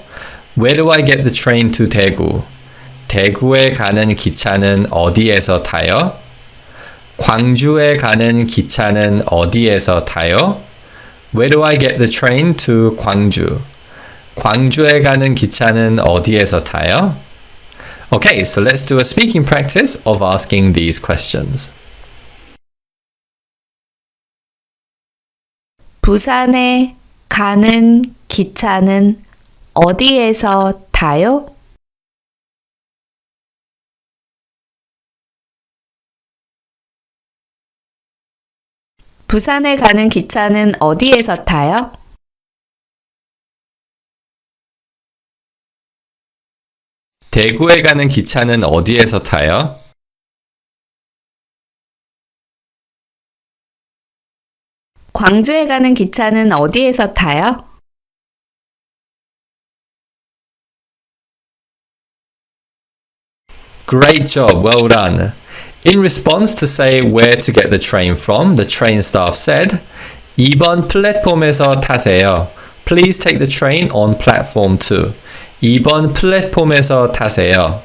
Where do I get the train to 대구? 대구에 가는 기차는 어디에서 타요? 광주에 가는 기차는 어디에서 타요? Where do I get the train to 광주? 광주에 가는 기차는 어디에서 타요? Okay, so let's do a speaking practice of asking these questions. 부산에 가는 기차는 어디에서 타요? 부산에 가는 기차는 어디에서 타요? 대구에 가는 기차는 어디에서 타요? 광주에 가는 기차는 어디에서 타요? Great job, well done. In response to say where to get the train from, the train staff said, 2번 플랫폼에서 타세요. Please take the train on platform 2. 2번 플랫폼에서 타세요.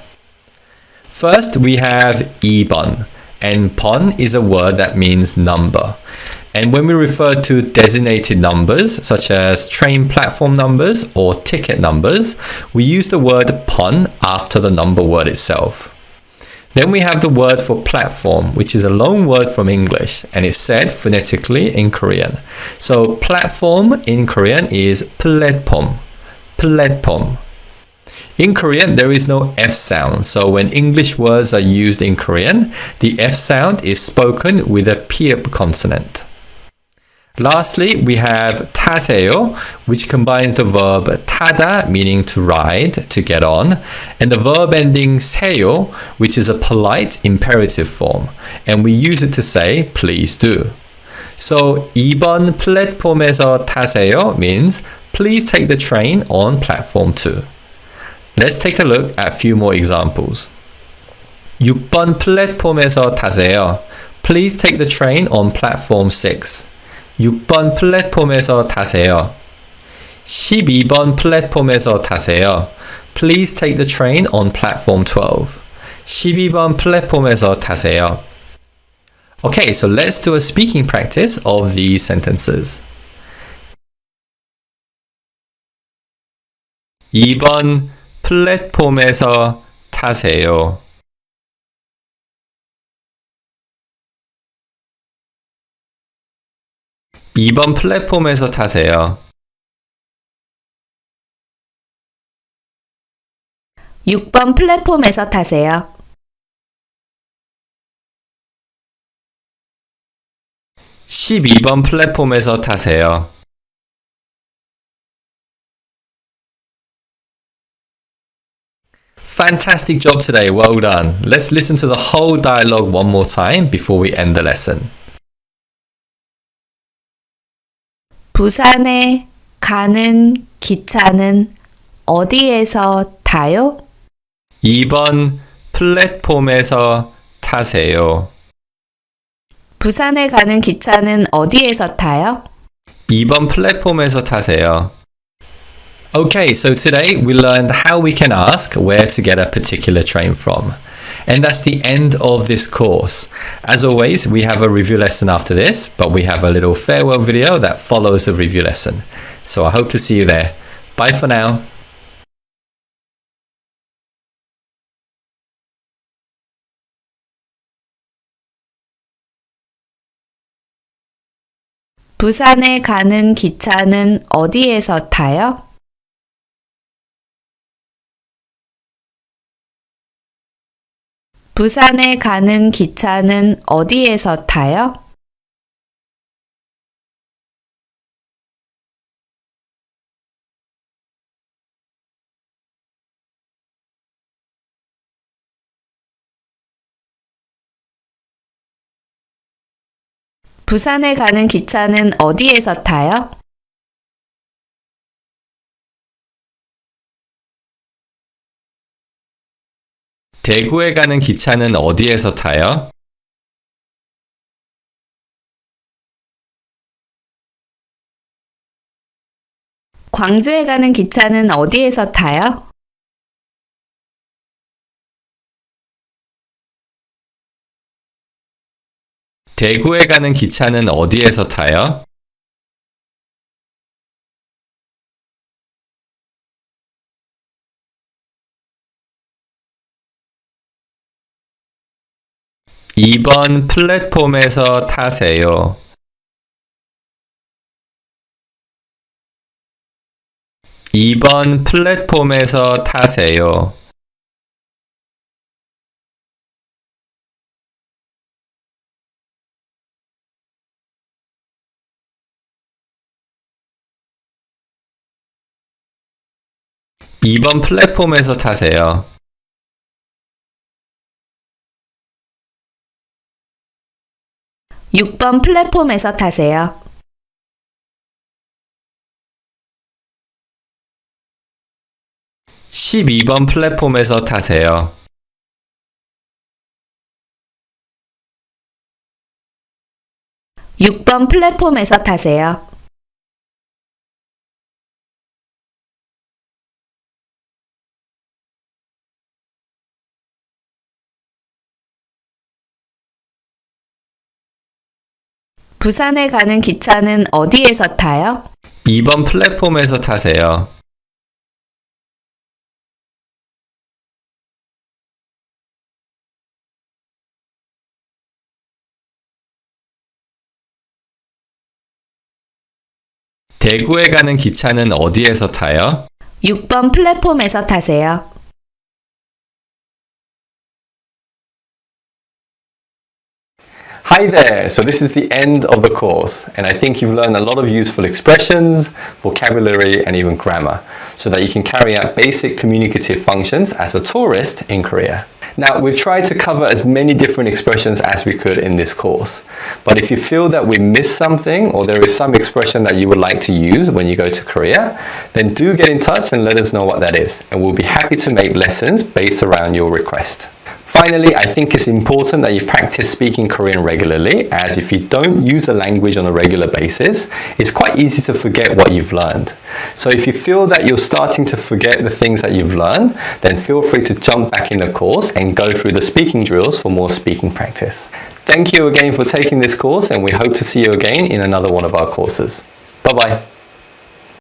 First, we have 2번, and 번 is a word that means number. And when we refer to designated numbers, such as train platform numbers or ticket numbers, we use the word 번 after the number word itself. Then we have the word for platform, which is a loan word from English, and it's said phonetically in Korean. So platform in Korean is 플랫폼, 플랫폼. In Korean, there is no F sound, so when English words are used in Korean, the F sound is spoken with a piep consonant. Lastly, we have 타세요, which combines the verb 타다, meaning to ride, to get on, and the verb ending 세요, which is a polite imperative form, and we use it to say, please do. So, 2번 플랫폼에서 타세요 means, please take the train on platform 2. Let's take a look at a few more examples. 6번 플랫폼에서 타세요. Please take the train on platform 6. 6번 플랫폼에서 타세요. 12번 플랫폼에서 타세요. Please take the train on platform 12. 12번 플랫폼에서 타세요. Okay, so let's do a speaking practice of these sentences. 2번 플랫폼에서 타세요. 2번 플랫폼에서 타세요. 6번 플랫폼에서 타세요. 12번 플랫폼에서 타세요. Fantastic job today, well done. Let's listen to the whole dialogue one more time before we end the lesson. 부산에 가는 기차는 어디에서 타요? 2번 플랫폼에서 타세요. 부산에 가는 기차는 어디에서 타요? 2번 플랫폼에서 타세요. Okay, so today we learned how we can ask where to get a particular train from. And that's the end of this course. As always, we have a review lesson after this, but we have a little farewell video that follows the review lesson. So I hope to see you there. Bye for now. 부산에 가는 기차는 어디에서 타요? 부산에 가는 기차는 어디에서 타요? 부산에 가는 기차는 어디에서 타요? 대구에 가는 기차는 어디에서 타요? 광주에 가는 기차는 어디에서 타요? 대구에 가는 기차는 어디에서 타요? (2번) 플랫폼에서 타세요. (2번) 플랫폼에서 타세요. (2번) 플랫폼에서 타세요. 6번 플랫폼에서 타세요. 12번 플랫폼에서 타세요. 6번 플랫폼에서 타세요. '부산에 가는 기차는 어디에서 타요? 2번 플랫폼에서 타세요. 대구에 가는 기차는 어디에서 타요? 6번 플랫폼에서 타세요. Hi there! So this is the end of the course, and I think you've learned a lot of useful expressions, vocabulary, and even grammar, so that you can carry out basic communicative functions as a tourist in Korea. Now, we've tried to cover as many different expressions as we could in this course, but if you feel that we missed something, or there is some expression that you would like to use when you go to Korea, then do get in touch and let us know what that is, and we'll be happy to make lessons based around your request. Finally, I think it's important that you practice speaking Korean regularly, as if you don't use the language on a regular basis, it's quite easy to forget what you've learned. So if you feel that you're starting to forget the things that you've learned, then feel free to jump back in the course and go through the speaking drills for more speaking practice. Thank you again for taking this course, and we hope to see you again in another one of our courses. Bye-bye.